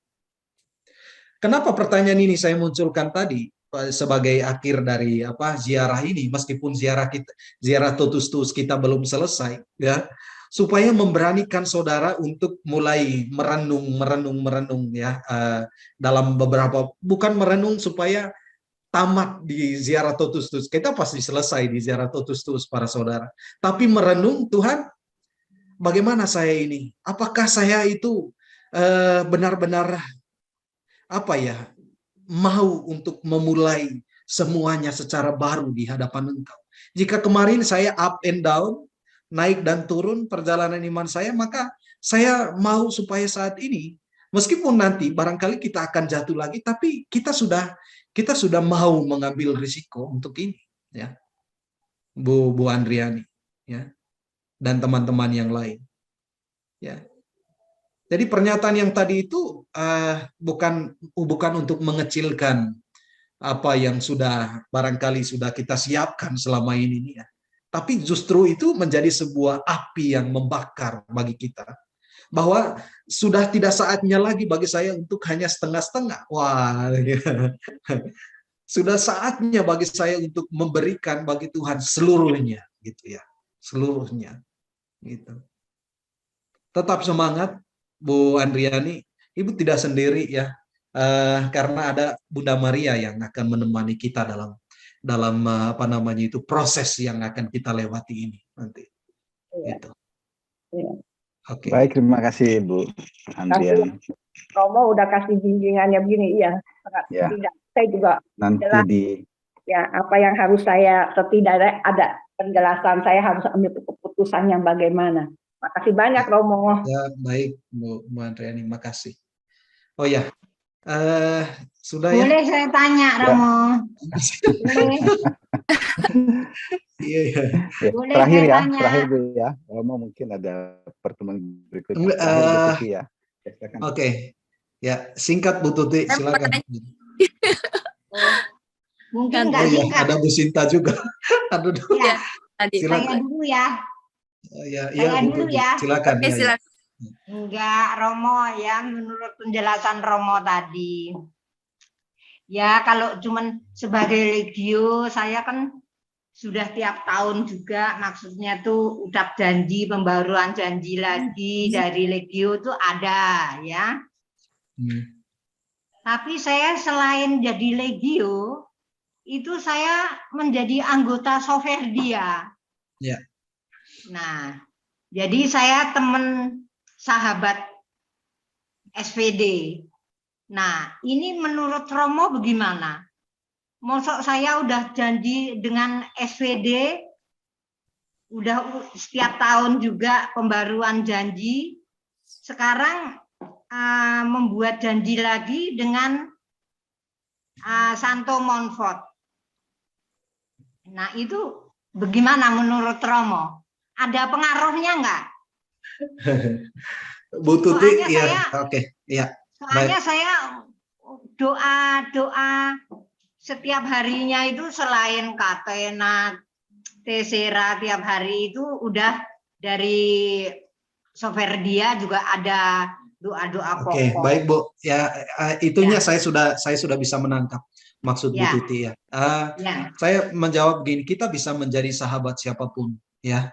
S9: Kenapa pertanyaan ini saya munculkan tadi sebagai akhir dari ziarah ini, meskipun ziarah tutus kita belum selesai, ya. Supaya memberanikan saudara untuk mulai merenung ya, dalam beberapa, bukan merenung supaya tamat di ziarah tutus, kita pasti selesai di ziarah tutus para saudara, tapi merenung, Tuhan, bagaimana saya ini? Apakah saya itu benar-benar mau untuk memulai semuanya secara baru di hadapan Engkau? Jika kemarin saya up and down, naik dan turun perjalanan iman saya, maka saya mau supaya saat ini, meskipun nanti barangkali kita akan jatuh lagi, tapi kita sudah mau mengambil risiko untuk ini, ya, Bu Andriani, ya, dan teman-teman yang lain, ya. Jadi pernyataan yang tadi itu bukan untuk mengecilkan apa yang sudah barangkali sudah kita siapkan selama ini, ya. Tapi justru itu menjadi sebuah api yang membakar bagi kita. Bahwa sudah tidak saatnya lagi bagi saya untuk hanya setengah-setengah. Wah, ya. Sudah saatnya bagi saya untuk memberikan bagi Tuhan seluruhnya, gitu ya. Seluruhnya. Gitu. Tetap semangat, Bu Andriani. Ibu tidak sendiri, ya. Karena ada Bunda Maria yang akan menemani kita dalam proses yang akan kita lewati ini nanti. Gitu.
S1: Oke. Baik, terima kasih Bu Andriani.
S12: Romo udah kasih bimbingannya begini, iya.
S1: Ya.
S12: Tidak, saya juga
S1: nanti
S12: apa yang harus saya, tidak ada penjelasan, saya harus ambil keputusan yang bagaimana. Makasih banyak Romo.
S9: Ya, baik Bu Andriani, makasih. Oh ya. Sudah ya?
S13: Boleh saya tanya, Romo?
S9: Iya.
S1: Terakhir ya, terakhir Bu ya. Romo mungkin ada pertemuan berikutnya. silakan.
S9: Oke. Ya, singkat Bu Tuti, silakan.
S13: Mungkin
S9: Oh
S13: nggak
S9: iya,
S13: singkat.
S9: ada Bu Sinta juga. Aduh,
S13: Ya, saya
S9: silakan.
S13: dulu ya.
S9: Ya,
S13: Saya
S9: Bu
S13: dulu
S9: Tuti,
S13: ya.
S9: silakan.
S11: Oke,
S9: Ya, ya.
S11: silakan.
S13: Enggak, Romo ya, menurut penjelasan Romo tadi. Ya, kalau cuman sebagai legio, saya kan sudah tiap tahun juga, maksudnya tuh ucap janji, pembaruan janji lagi dari legio tuh ada ya. Tapi saya selain jadi legio, itu saya menjadi anggota Soferdia.
S9: Ya.
S13: Nah, jadi saya teman sahabat SPD. Nah, ini menurut Romo bagaimana? Mosok saya udah janji dengan SPD, udah setiap tahun juga pembaruan janji, sekarang membuat janji lagi dengan Santo Montfort. Nah, itu bagaimana menurut Romo? Ada pengaruhnya enggak?
S9: Bu Tuti, ya, oke, ya.
S13: Soalnya saya doa setiap harinya itu selain Katena, Tesera tiap hari itu udah dari Soferdia juga ada doa-doa pokok.
S9: Oke, baik Bu. Ya, itunya saya sudah bisa menangkap maksud Bu Tuti ya. Saya menjawab begini, kita bisa menjadi sahabat siapapun ya.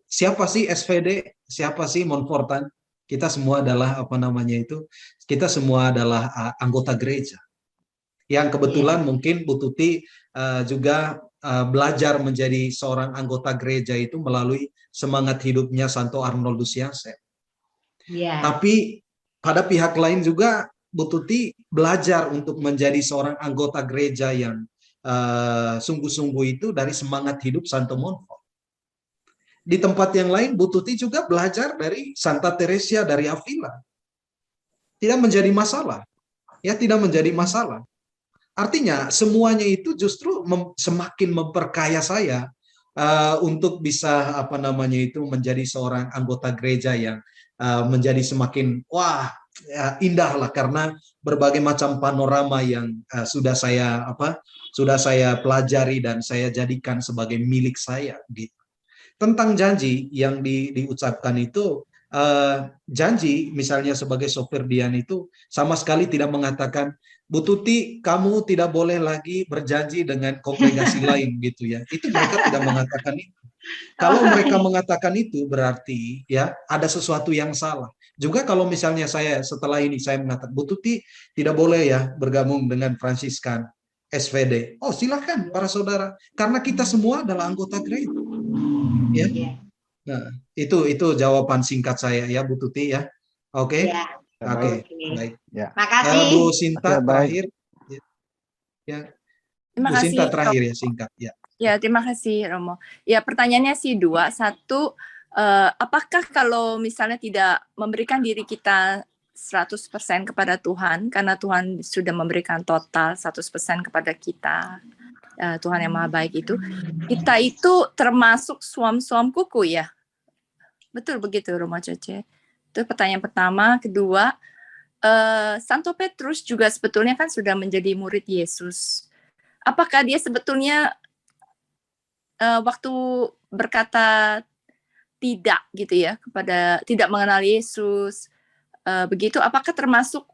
S9: Siapa sih SPD? Siapa sih Montfortan? Kita semua adalah kita semua adalah anggota gereja. Yang kebetulan mungkin Bu Tuti juga belajar menjadi seorang anggota gereja itu melalui semangat hidupnya Santo Arnoldus Jansen. Tapi pada pihak lain juga Bu Tuti belajar untuk menjadi seorang anggota gereja yang sungguh-sungguh itu dari semangat hidup Santo Montfort. Di tempat yang lain Bu Tuti juga belajar dari Santa Teresia dari Avila. Tidak menjadi masalah. Ya, tidak menjadi masalah. Artinya semuanya itu justru semakin memperkaya saya untuk bisa menjadi seorang anggota gereja yang menjadi semakin indah lah, karena berbagai macam panorama yang sudah saya pelajari dan saya jadikan sebagai milik saya gitu. Tentang janji yang diucapkan itu, janji misalnya sebagai Soferdian itu sama sekali tidak mengatakan, Bu Tuti, kamu tidak boleh lagi berjanji dengan kongregasi lain gitu ya. Itu mereka tidak mengatakan itu. Kalau mereka mengatakan itu berarti ya ada sesuatu yang salah. Juga kalau misalnya setelah ini saya mengatakan, Bu Tuti tidak boleh ya bergabung dengan Fransiskan SPD. Oh, silakan para saudara, karena kita semua adalah anggota gereja. Ya. Nah, itu jawaban singkat saya ya Bu Tuti ya. Oke. Oke, baik.
S1: Ya.
S13: Makasih.
S9: Bu Sinta terakhir. Ya.
S11: Terima
S9: Bu
S11: kasih,
S9: Sinta terakhir
S11: Romo.
S9: ya, singkat ya.
S11: Ya, terima kasih Romo. Ya, pertanyaannya sih dua. Satu, apakah kalau misalnya tidak memberikan diri kita 100% kepada Tuhan, karena Tuhan sudah memberikan total 100% kepada kita, Tuhan yang Maha Baik itu, kita itu termasuk suam-suam kuku ya? Betul begitu Romo Cece? Itu pertanyaan pertama. Kedua, Santo Petrus juga sebetulnya kan sudah menjadi murid Yesus. Apakah dia sebetulnya waktu berkata tidak gitu ya, kepada tidak mengenal Yesus, begitu, apakah termasuk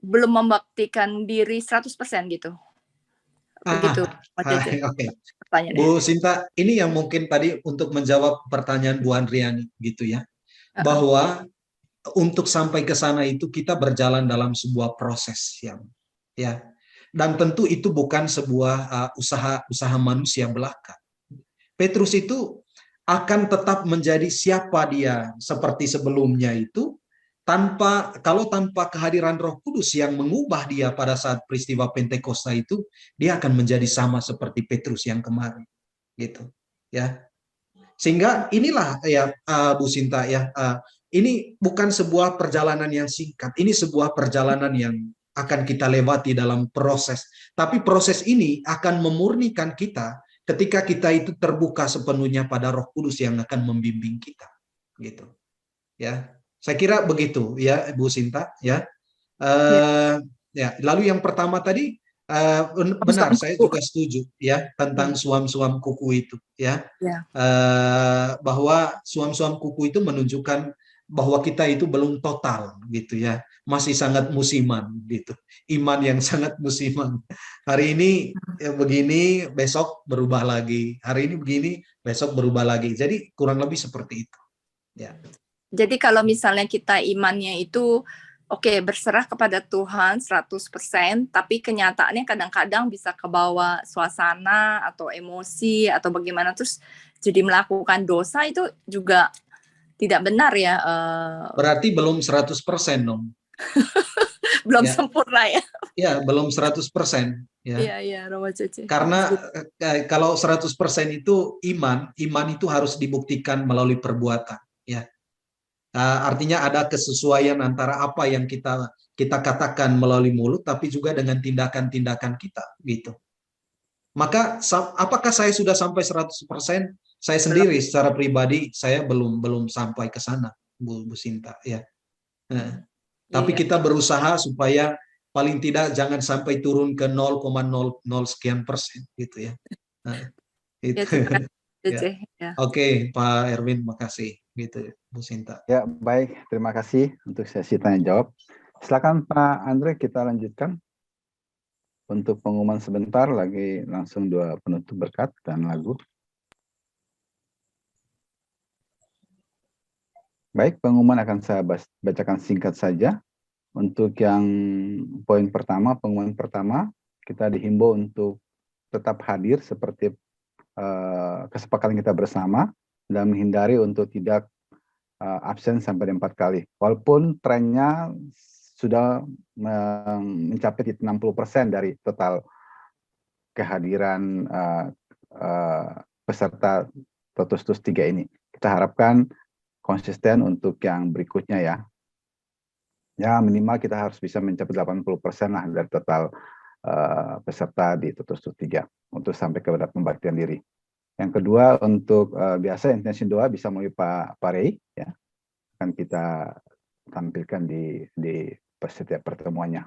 S11: belum membaktikan diri 100% gitu? Begitu.
S9: Oke. Bu Sinta, ini yang mungkin tadi untuk menjawab pertanyaan Bu Andriani gitu ya, bahwa untuk sampai ke sana itu kita berjalan dalam sebuah proses ya, dan tentu itu bukan sebuah usaha manusia belaka. Petrus itu akan tetap menjadi siapa dia seperti sebelumnya itu tanpa kehadiran Roh Kudus yang mengubah dia pada saat peristiwa Pentakosta itu, dia akan menjadi sama seperti Petrus yang kemarin gitu ya. Sehingga inilah ya Bu Sinta ya, ini bukan sebuah perjalanan yang singkat, ini sebuah perjalanan yang akan kita lewati dalam proses. Tapi proses ini akan memurnikan kita ketika kita itu terbuka sepenuhnya pada Roh Kudus yang akan membimbing kita gitu ya. Saya kira begitu ya, Bu Sinta ya. Ya, lalu yang pertama tadi benar, saya juga setuju ya tentang suam-suam kuku itu ya. Bahwa suam-suam kuku itu menunjukkan bahwa kita itu belum total gitu ya, masih sangat musiman gitu, iman yang sangat musiman. Hari ini ya begini, besok berubah lagi, hari ini begini, besok berubah lagi. Jadi kurang lebih seperti itu ya.
S11: Jadi kalau misalnya kita imannya itu berserah kepada Tuhan 100%, tapi kenyataannya kadang-kadang bisa kebawa suasana atau emosi atau bagaimana, terus jadi melakukan dosa, itu juga tidak benar ya.
S9: Berarti belum 100% dong.
S11: Belum
S9: ya.
S11: Sempurna ya.
S9: Ya, belum 100% ya.
S11: Iya, Romo Cece.
S9: Karena kalau 100% itu iman itu harus dibuktikan melalui perbuatan ya. Artinya ada kesesuaian antara apa yang kita katakan melalui mulut, tapi juga dengan tindakan-tindakan kita, gitu. Maka apakah saya sudah sampai 100%? Saya sendiri secara pribadi saya belum sampai ke sana, Bu Sinta, ya. Tapi kita berusaha supaya paling tidak jangan sampai turun ke 0,00 sekian persen, gitu ya. Itu. Ya. Oke, Pak Erwin, makasih. Gitu, Bu Sinta.
S1: Ya, baik. Terima kasih untuk sesi tanya jawab. Silakan Pak Andre, kita lanjutkan. Untuk pengumuman sebentar lagi, langsung 2 penutup berkat dan lagu. Baik, pengumuman akan saya bacakan singkat saja. Untuk yang poin pertama, pengumuman pertama, kita dihimbau untuk tetap hadir seperti kesepakatan kita bersama dan menghindari untuk tidak absen sampai 4 kali. Walaupun trennya sudah mencapai 60% dari total kehadiran peserta Totus 3 ini. Kita harapkan konsisten untuk yang berikutnya ya. Ya minimal kita harus bisa mencapai 80% lah dari total peserta di Totus 3 untuk sampai kepada pembaktian diri. Yang kedua untuk biasa intensi doa bisa melalui Pak Rey ya, akan kita tampilkan di setiap pertemuannya.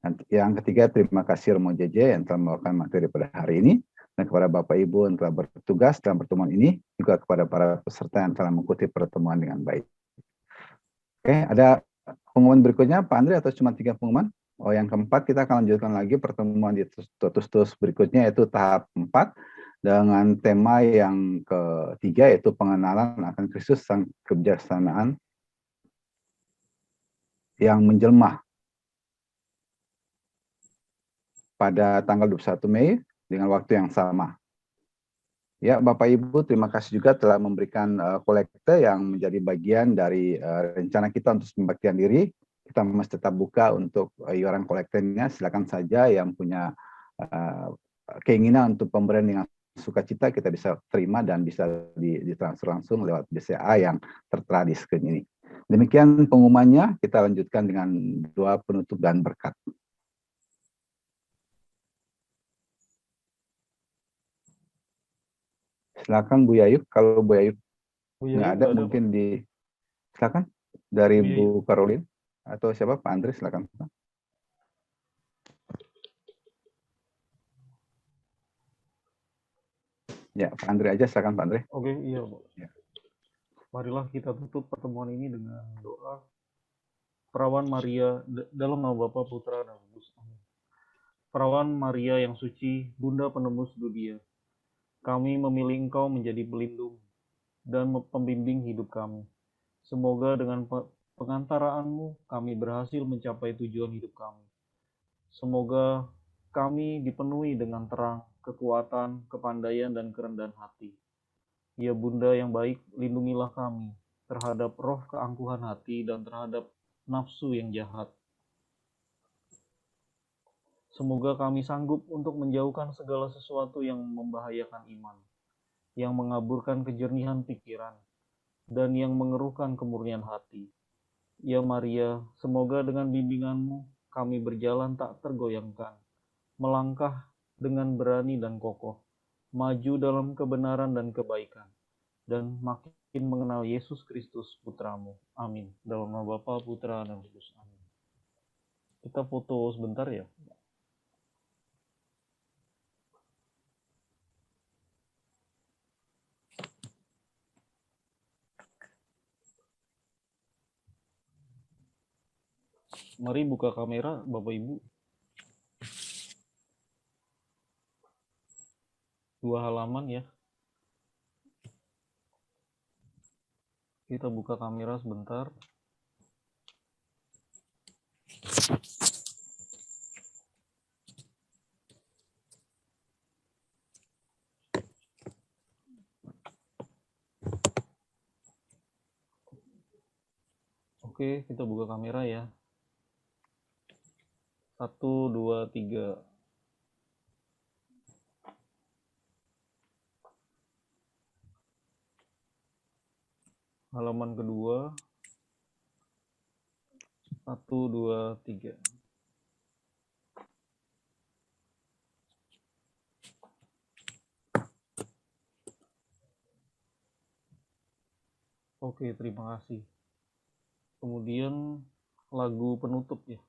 S1: Dan yang ketiga, terima kasih Romo JJ yang telah membawakan materi pada hari ini, dan kepada Bapak Ibu yang telah bertugas dalam pertemuan ini, juga kepada para peserta yang telah mengikuti pertemuan dengan baik. Oke, ada pengumuman berikutnya Pak Andre atau cuma 3 pengumuman? Oh, yang keempat kita akan lanjutkan lagi pertemuan di Totus berikutnya, yaitu tahap 4 dengan tema yang ketiga, yaitu pengenalan akan Kristus sang kebijaksanaan yang menjelma, pada tanggal 21 Mei dengan waktu yang sama. Ya, Bapak Ibu, terima kasih juga telah memberikan kolekte yang menjadi bagian dari rencana kita untuk pembaktian diri. Kita masih tetap buka untuk iuran kolektenya. Silakan saja yang punya keinginan untuk pemberian dengan sukacita, kita bisa terima dan bisa ditransfer langsung lewat BCA yang tertera di screen ini. Demikian pengumumannya, kita lanjutkan dengan doa penutup dan berkat. Silakan Bu Yayu, kalau Bu Yayu nggak ada mungkin silakan dari Bu Caroline atau siapa, Pak Andre, silakan. Ya, Pak Andre aja, silakan Pak Andre.
S4: Oke, iya, Bu. Ya. Marilah kita tutup pertemuan ini dengan doa. Perawan Maria, dalam nama Bapa, Putra, dan Roh Kudus. Perawan Maria yang suci, Bunda penembus dunia, kami memilih Engkau menjadi pelindung dan pembimbing hidup kami. Semoga dengan pengantaraanmu kami berhasil mencapai tujuan hidup kami. Semoga kami dipenuhi dengan terang, kekuatan, kepandaian, dan kerendahan hati. Ya Bunda yang baik, lindungilah kami terhadap roh keangkuhan hati dan terhadap nafsu yang jahat. Semoga kami sanggup untuk menjauhkan segala sesuatu yang membahayakan iman, yang mengaburkan kejernihan pikiran, dan yang mengeruhkan kemurnian hati. Ya Maria, semoga dengan bimbinganmu kami berjalan tak tergoyangkan, melangkah dengan berani dan kokoh, maju dalam kebenaran dan kebaikan, dan makin semakin mengenal Yesus Kristus Putramu. Amin. Dalam nama Bapa, Putra, dan Roh Kudus. Amin. Kita foto sebentar ya. Mari buka kamera, Bapak Ibu. 2 halaman ya. Kita buka kamera sebentar. Oke, kita buka kamera ya. 1, 2, 3. Halaman kedua. 1, 2, 3. Oke, terima kasih. Kemudian lagu penutup ya.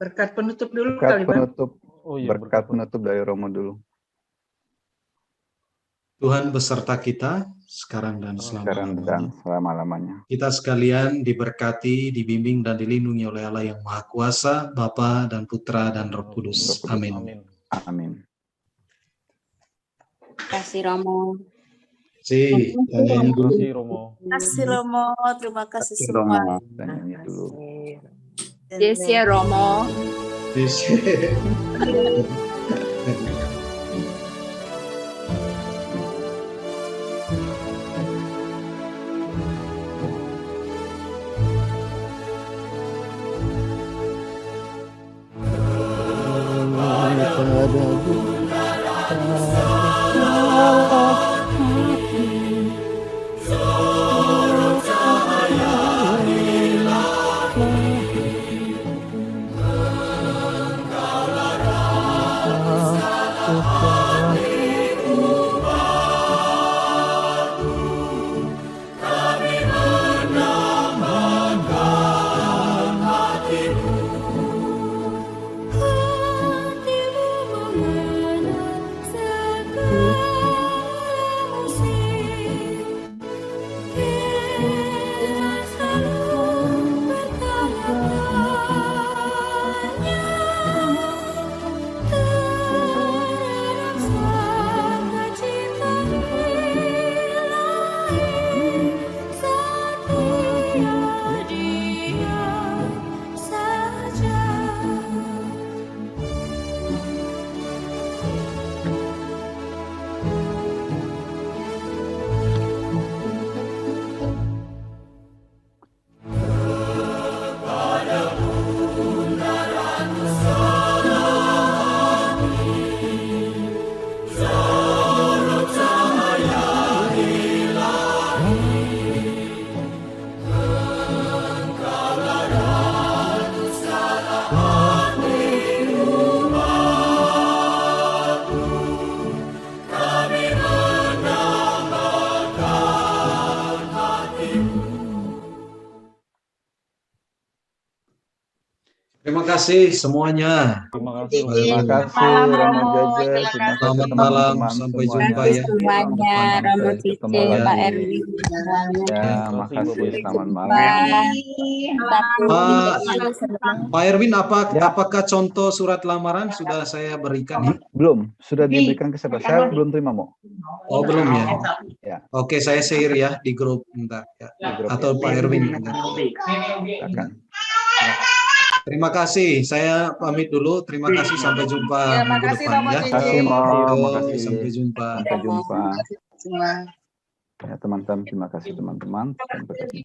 S3: Berkat penutup dulu
S1: Berkat
S3: kali, Bang.
S1: penutup.
S4: Oh iya,
S1: Berkat penutup dari Romo dulu.
S9: Tuhan beserta kita sekarang dan
S1: Sekarang
S9: selama-lamanya.
S1: dan selama-lamanya.
S9: Kita sekalian diberkati, dibimbing, dan dilindungi oleh Allah yang Maha Kuasa, Bapa dan Putra dan Roh Kudus. Amin.
S1: Amin.
S14: Terima kasih Romo.
S9: Terima
S4: kasih Romo.
S14: Terima kasih Romo. Terima kasih semua.
S1: Romo. Tanyanya dulu.
S11: Yes ya Romo.
S9: Terima kasih semuanya.
S4: Terima kasih.
S1: Terima kasih Romo Jeje. Terima kasih
S9: Selamat malam,
S1: teman-teman
S9: sampai
S1: semuanya.
S9: jumpa ya.
S14: Semuanya, Romo Cice,
S1: Ketemu
S14: Pak
S1: lagi.
S14: Erwin.
S1: Ya, makasih. Selamat malam.
S9: Pak Erwin, apakah contoh surat lamaran sudah saya berikan ya?
S1: Belum, sudah diberikan ke siapa? Saya belum terima, Mo.
S9: Oh, belum ya?
S1: Ya.
S9: Oke, saya share ya di grup bentar ya.
S1: Di grup,
S9: Atau
S1: ya.
S9: Pak Erwin.
S1: Silakan.
S9: Terima kasih, saya pamit dulu. Terima kasih, sampai jumpa minggu depan ya.
S1: Terima kasih, Mo. Terima kasih.
S9: Sampai jumpa.
S1: Sampai jumpa.
S14: Semua.
S1: Ya, teman-teman, terima kasih teman-teman. Sampai ketemu.